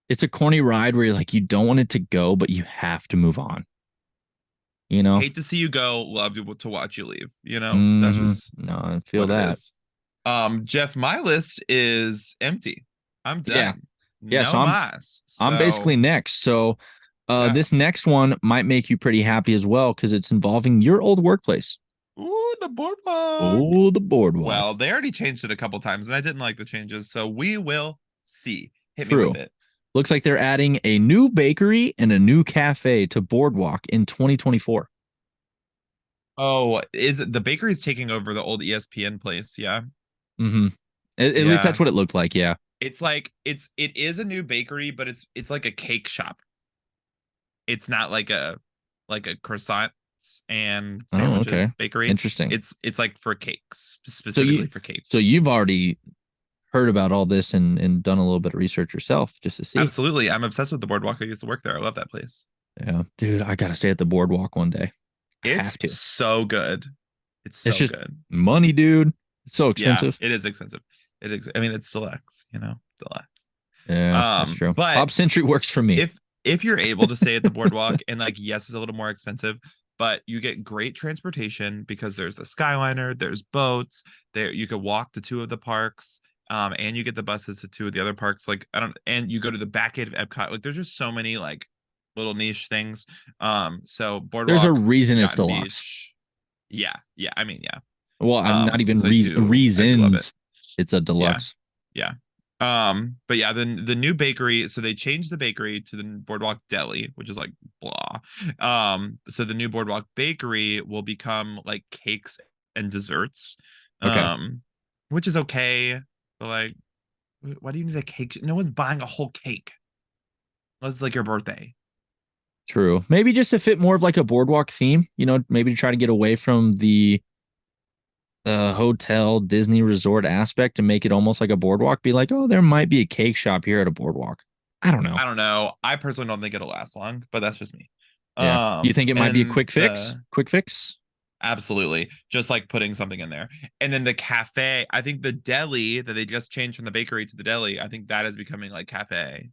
It's a corny ride where you're like you don't want it to go, but you have to move on. You know? Hate to see you go, love to watch you leave. You know, that's just No, I feel what it that. is. Jeff, my list is empty. I'm Yeah. done. Yeah, so No mas. I'm basically So next. So yeah. this next one might make you pretty happy as well because it's involving your old workplace. Ooh, the boardwalk. Oh, the boardwalk. Well, they already changed it a couple times, and I didn't like the changes, so we will see. Hit me with True. it. Looks like they're adding a new bakery and a new cafe to Boardwalk in 2024. Oh, is it the bakery's taking over the old ESPN place? Yeah. Mm-hmm. At least Yeah. that's what it looked like. Yeah. It's like it is a new bakery, but it's like a cake shop. It's not like a croissants and Oh, okay. sandwiches bakery. Interesting. It's like for cakes, So specifically you, for so cakes. you've already heard about all this and done a little bit of research yourself just to see. Absolutely. I'm obsessed with the boardwalk. I used to work there. I love that place. Yeah, dude, I gotta stay at the Boardwalk one day. I It's have to. so good. It's It's so just good. money, dude. It's so Yeah, expensive. it is expensive. I mean, it's deluxe, deluxe. Yeah, that's true. But Pop Century works for me. if you're able to stay at the boardwalk and like yes, it's a little more expensive, but you get great transportation because there's the Skyliner, there's boats, there you could walk to two of the parks, and you get the buses to two of the other parks. Like I don't, and you go to the back gate of Epcot. Like there's just so many like little niche things. So There's a boardwalk, reason it's Yacht deluxe. Beach, yeah, yeah. I mean, yeah. Well, I'm not even So I do love it. reasons it's a Yeah, deluxe. yeah. But yeah, then the new bakery, so they changed the bakery to the Boardwalk Deli, which is like blah. So the new Boardwalk Bakery will become like cakes and desserts. Okay, Which is okay, but like why do you need a cake? No one's buying a whole cake. Unless it's like your birthday. true. Maybe just to fit more of like a boardwalk theme, maybe to try to get away from the hotel Disney resort aspect and make it almost like a boardwalk. Be like, oh, there might be a cake shop here at a boardwalk. I don't know. I don't know. I personally don't think it'll last long, but that's just me. Yeah. You think it might be a And quick fix? Quick fix? absolutely. Just like putting something in there. And then the cafe, I think the deli that they just changed from the bakery to the deli, I think that is becoming like cafe.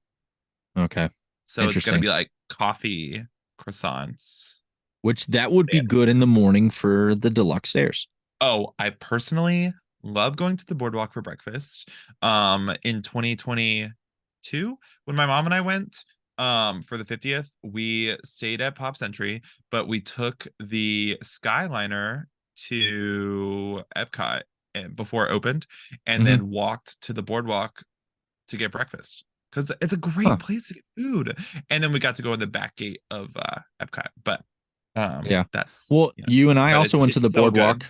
Okay. So it's going to Interesting. be like coffee, croissants. Which that would be good in the Bananas. morning for the deluxe stairs. Oh, I personally love going to the boardwalk for breakfast. In 2022, when my mom and I went for the 50th, we stayed at Pop Century, but we took the Skyliner to Epcot before it opened and Mhm. then walked to the boardwalk to get breakfast because it's a Huh. great place to get food. And then we got to go in the back gate of Epcot. But Yeah. that's Well, you and I but also went to it's the so good. boardwalk.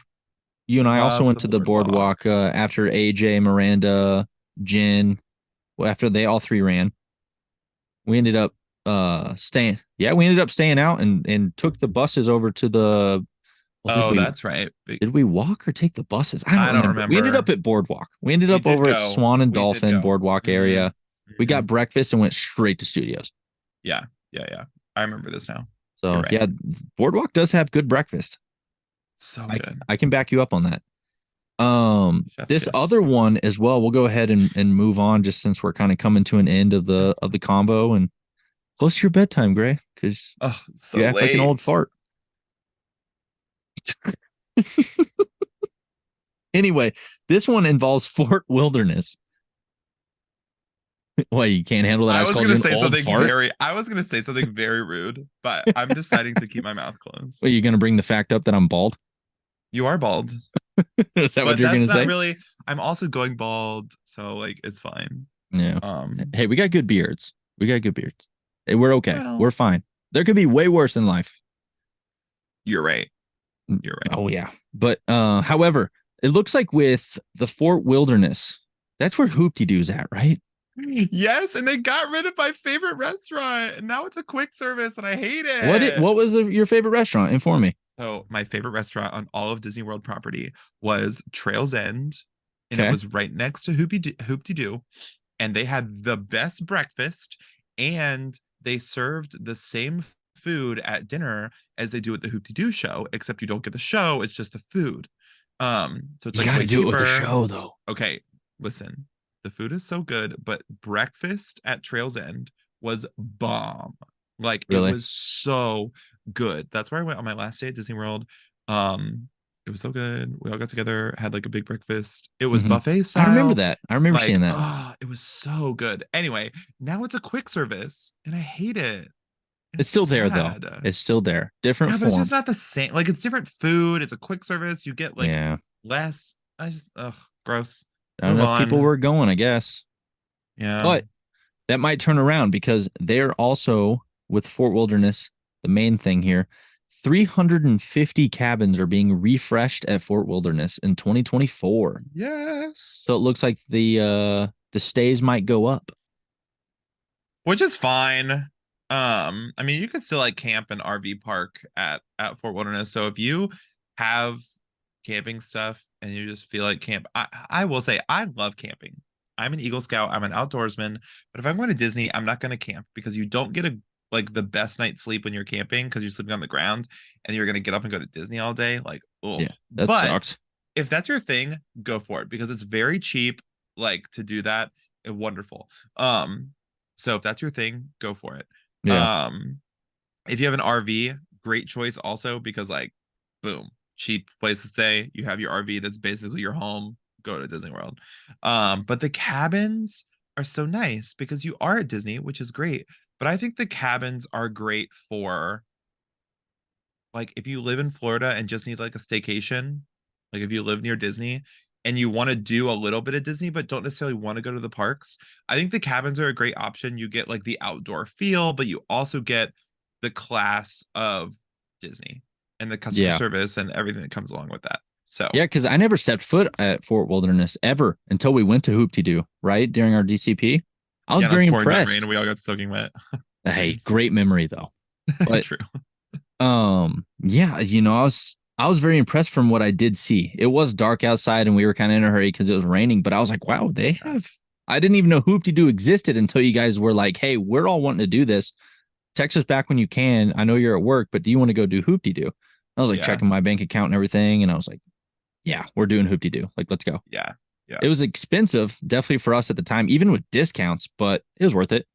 You and I also Love went the to the boardwalk. boardwalk after AJ, Miranda, Jen, well, after they all three ran. We ended up staying. Yeah, we ended up staying out and took the buses over to the well, Oh, that's right. did we walk or take the buses? I don't I don't remember. We ended up remember. at Boardwalk. We ended We up did over at go. Swan and We did Dolphin go. Boardwalk Hmm. area. We Hmm. got breakfast and went straight to studios. Yeah, yeah, yeah. I remember this now. You're So right. yeah, Boardwalk does have good breakfast. So I good. I can back you up on that. Chef's This kiss. other one as well. We'll go ahead and move on just since we're kind of coming to an end of the combo and close to your bedtime, Gray, because Oh, you so act like an old late. fart. Anyway, this one involves Fort Wilderness. Why you can't handle that? I I was was called you gonna an say old something fart. very I was gonna say something very rude, but I'm deciding to keep my mouth closed. Are you gonna bring the fact up that I'm bald? You are bald, Is that what but you're that's gonna not say? really I'm also going bald, so like it's fine. Yeah. Um, Hey, we got good beards. We got good beards. Hey, we're okay. well, We're fine. There could be way worse in life. you're right. You're right. Oh yeah. But however, it looks like with the Fort Wilderness, that's where Hoopty Doo's at, right? Yes, and they got rid of my favorite restaurant, and now it's a quick service, and I hate it. What was your favorite restaurant? Inform me. So my favorite restaurant on all of Disney World property was Trails End, and it Okay. was right next to Hoopty Doo, and they had the best breakfast, and they served the same food at dinner as they do at the Hoopty Doo show, except you don't get the show; it's just the food. So it's You like got to way do it with a cheaper. show though. Okay, listen, the food is so good, but breakfast at Trails End was bomb. Like it Really? was so good. That's where I went on my last day at Disney World. Um, it was so good. We all got together, had like a big breakfast. It was Mm-hmm. buffet I remember style. that. I remember seeing Like, that. oh, it was so good. Anyway, now it's a quick service, and I hate it. And It's it's still there though. sad. It's still there. Different Yeah, but it's just form. not the same. Like it's different food. It's a quick service. You get like Yeah. less. I just gross. Not Move enough people on. were going, I guess. Yeah. But that might turn around because they're also with Fort Wilderness, the main thing here. 350 cabins are being refreshed at Fort Wilderness in 2024. Yes. So it looks like the stays might go up. Which is fine. I mean, you could still like camp an RV park at Fort Wilderness. So if you have camping stuff and you just feel like camp, I will say I love camping. I'm an Eagle Scout. I'm an outdoorsman. But if I'm going to Disney, I'm not going to camp because you don't get a like the best night's sleep when you're camping because you're sleeping on the ground and you're going to get up and go to Disney all day. Like, oh, Yeah, that but sucks. if that's your thing, go for it because it's very cheap. Like to do that, wonderful. So if that's your thing, go for it. Yeah. Um, if you have an RV, great choice also because like, boom, cheap place to stay. You have your RV that's basically your home. Go to Disney World. But the cabins are so nice because you are at Disney, which is great. But I think the cabins are great for like if you live in Florida and just need like a staycation, like if you live near Disney and you want to do a little bit of Disney but don't necessarily want to go to the parks, I think the cabins are a great option. You get like the outdoor feel, but you also get the class of Disney and the customer Yeah. service and everything that comes along with that. So Yeah, because I never stepped foot at Fort Wilderness ever until we went to Hoop Doo, right? During our DCP. I was yeah, that's very pouring down rain impressed. and we all got soaking wet. Hey, Nice. great memory though. But True. yeah, I was very impressed from what I did see. It was dark outside and we were kind of in a hurry because it was raining, but I was like, wow, they have I didn't even know Hoop Doo existed until you guys were like, hey, we're all wanting to do this. Text us back when you can. I know you're at work, but do you want to go do Hoop Doo? I was like Yeah. checking my bank account and everything, and I was like, yeah, we're doing Hoop Doo. Like, let's go. Yeah. Yeah. It was expensive, definitely for us at the time, even with discounts, but it was worth it.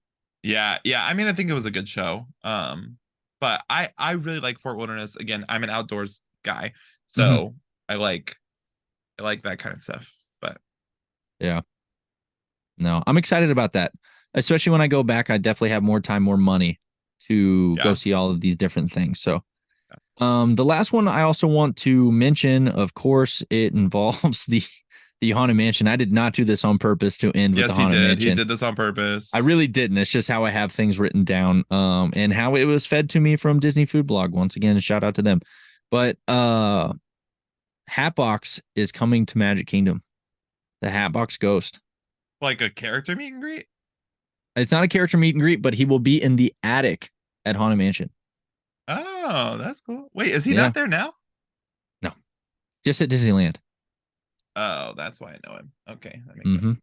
Yeah, yeah. I mean, I think it was a good show. But I really like Fort Wilderness. Again, I'm an outdoors guy, Mm-hmm. so I like that kind of stuff. But Yeah. No, I'm excited about that. Especially when I go back, I definitely have more time, more money to go yeah, see all of these different things. So, the last one I also want to mention, of course, it involves the Haunted Mansion. I did not do this on purpose to end with the yes, he Haunted did. He Mansion. did this on I purpose. really didn't. It's just how I have things written down, and how it was fed to me from Disney Food Blog. Once again, shout out to them. But Hatbox is coming to Magic Kingdom. The Hatbox Ghost. Like a character meet and greet. It's not a character meet and greet, but he will be in the attic at Haunted Mansion. Oh, that's cool. Wait, is he Yeah, not there now? no, just at Disneyland. Oh, that's why I know him. Okay, that makes Mm-hmm. sense.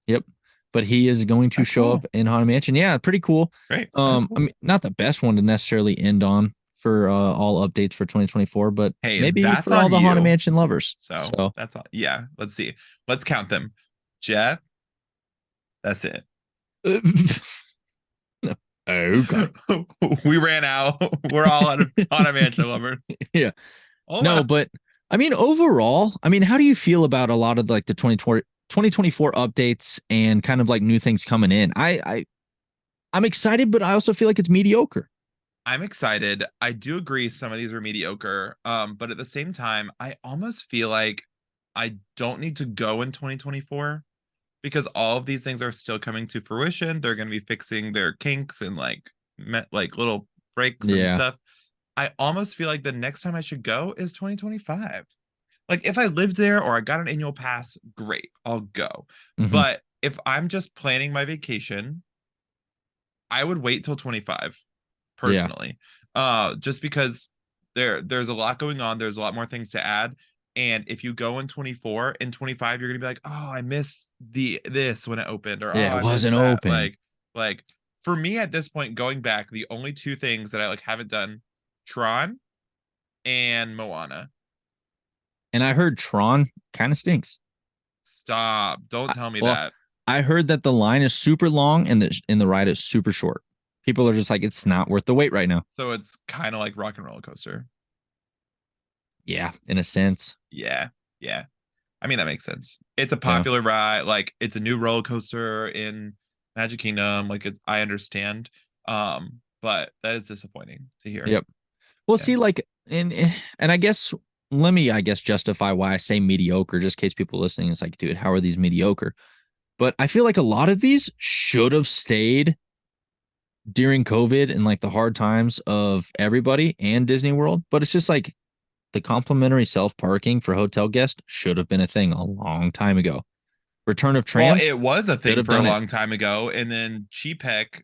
Yep. But he is going to That's show up cool. in Haunted Mansion. Yeah, pretty cool. Great. That's I cool. mean, not the best one to necessarily end on for all updates for 2024, but Hey, maybe that's for all on the Haunted you. Mansion lovers. So So, that's all. Yeah, let's see. Let's count them. Jeff, that's it. okay. We ran out. We're all on a mansion lovers. Yeah. Oh No, well. but I mean, overall, I mean, how do you feel about a lot of like the 2024 updates and kind of like new things coming in? I'm excited, but I also feel like it's mediocre. I'm excited. I do agree some of these are mediocre. But at the same time, I almost feel like I don't need to go in 2024 because all of these things are still coming to fruition. They're going to be fixing their kinks and like little breaks and Yeah. stuff. I almost feel like the next time I should go is 2025. Like if I lived there or I got an annual pass, great, I'll go. Hmm. But if I'm just planning my vacation, I would wait till 25 Yeah. personally. Just because there's a lot going on, there's a lot more things to add. And if you go in 24 and 25, you're gonna be like, oh, I missed this when it opened, or oh, Yeah. It I missed wasn't that. open. Like for me at this point, going back, the only two things that I like haven't done, Tron and Moana. And I heard Tron kind of stinks. Stop. Don't tell me Well, that. I heard that the line is super long and the ride is super short. People are just like, it's not worth the wait right now. So it's kind of like Rock and Roller Coaster. Yeah, in a sense. Yeah. Yeah. I mean, that makes sense. It's a Yeah. popular ride. Like it's a new roller coaster in Magic Kingdom. Like I understand. But that is disappointing to hear. Yep. Well, Yeah. see, like, and I guess let me, I guess, justify why I say mediocre, just in case people listening is like, dude, how are these mediocre? But I feel like a lot of these should have stayed during COVID and like the hard times of everybody and Disney World. But it's just like the complimentary self parking for hotel guests should have been a thing a long time ago. Return of Well, trams it was a should thing have for a done it. long time ago, and then Cheapek,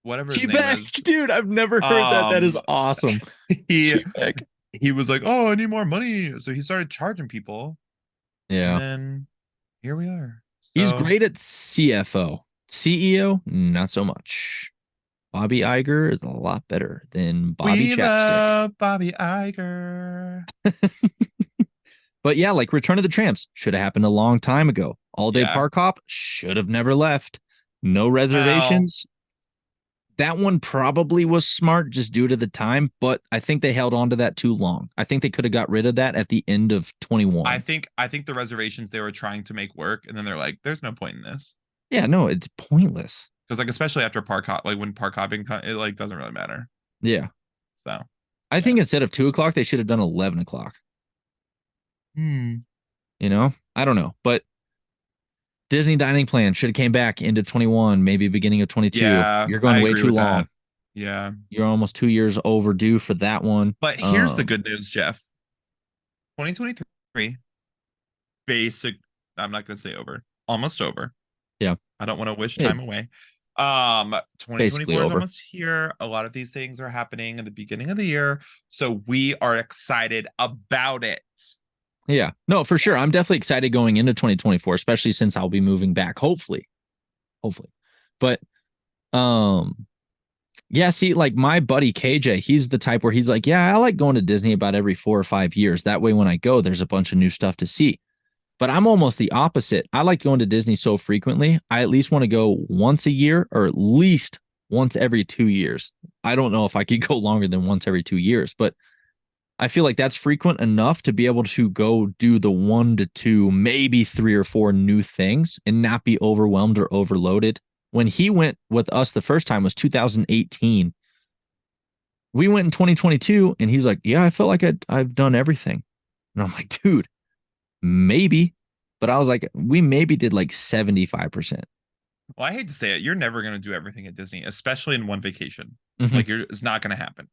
whatever his name Cheapek, is, dude, I've never heard that. That is um, awesome. he Cheapek. he was like, "Oh, I need more money," so he started charging people, and Yeah. then here we are. He's So great at CFO. CEO, not so much. Bobby Iger is a lot better than Bobby we Chapstick. love Bobby Iger. But yeah, like Return of the Tramps should have happened a long time ago. All Day Yeah. Park Hop should have never left. No Well, reservations. That one probably was smart just due to the time, but I think they held on to that too long. I think they could have got rid of that at the end of 21. I think the reservations they were trying to make work, and then they're like, "There's no point in this." Yeah, no, it's pointless. Because like especially after park hop, like when park hopping, it like doesn't really matter. Yeah. So I think instead of 2 o'clock, they should have done 11 o'clock. You know, I don't know, but Disney dining plan should have came back into 21, maybe beginning of 22. yeah, You're going I way agree too with long. that. Yeah, You're almost 2 years overdue for that one. but here's the good news, Jeff. 2023, basic. I'm not gonna say over, almost over. Yeah, I don't want to wish Hey, time away. basically 2024 is over. almost here. A lot of these things are happening at the beginning of the year, so we are excited about it. Yeah, no, for sure. I'm definitely excited going into 2024, especially since I'll be moving back. Hopefully. But yeah, see, like my buddy KJ, he's the type where he's like, yeah, I like going to Disney about every 4 or 5 years. That way, when I go, there's a bunch of new stuff to see. But I'm almost the opposite. I like going to Disney so frequently. I at least want to go once a year or at least once every 2 years. I don't know if I could go longer than once every 2 years, but I feel like that's frequent enough to be able to go do the 1 to 2, maybe 3 or 4 new things and not be overwhelmed or overloaded. When he went with us the first time was 2018. We went in 2022 and he's like, yeah, I felt like I've done everything. And I'm like, dude, maybe. But I was like, we maybe did like 75%. Well, I hate to say it, you're never gonna do everything at Disney, especially in one vacation. Mhm. Like it's not gonna happen.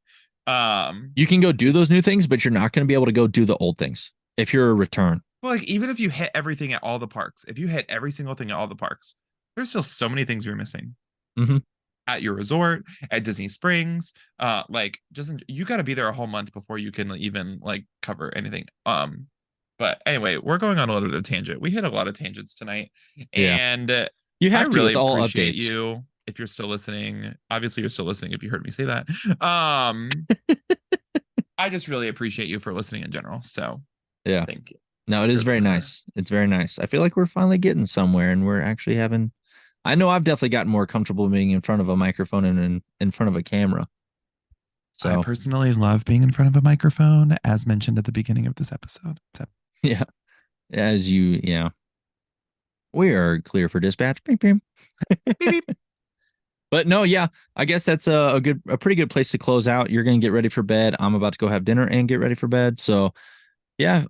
You can go do those new things, but you're not going to be able to go do the old things if you're a return. Well, like even if you hit everything at all the parks, if you hit every single thing at all the parks, there's still so many things you're missing. Mhm. At your resort, at Disney Springs, like just you got to be there a whole month before you can even like cover anything. But anyway, we're going on a little bit of tangent. We hit a lot of tangents tonight, Yeah. and You have I to really with all appreciate updates. you if you're still listening. Obviously, you're still listening if you heard me say that. I just really appreciate you for listening in general. So Yeah. thank you. No, it is very nice. It's very nice. I feel like we're finally getting somewhere and we're actually having. I know I've definitely gotten more comfortable being in front of a microphone and in front of a camera. I So, personally love being in front of a microphone, as mentioned at the beginning of this episode. So, yeah, yeah, we are clear for dispatch. Beep, beep. beep, beep. But no, yeah, I guess that's a pretty good place to close out. You're going to get ready for bed. I'm about to go have dinner and get ready for bed. So, yeah,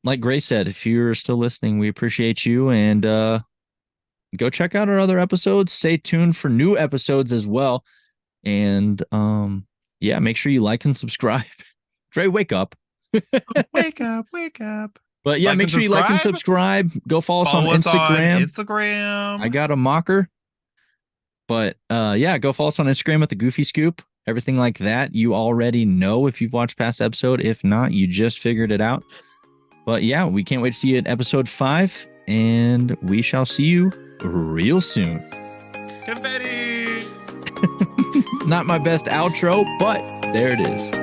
like Grace said, if you're still listening, we appreciate you and go check out our other episodes. Stay tuned for new episodes as well. And yeah, make sure you like and subscribe. Dre, wake up. Wake up, wake up. But yeah, Like make and sure you like and subscribe. subscribe. Go follow us on Follow us on Instagram. Instagram. I got a mocker. But yeah, go follow us on Instagram at the Goofy Scoop. Everything like that, you already know if you've watched past episode. If not, you just figured it out. But yeah, we can't wait to see you in episode 5, and we shall see you real soon. Confetti. Not my best outro, but there it is.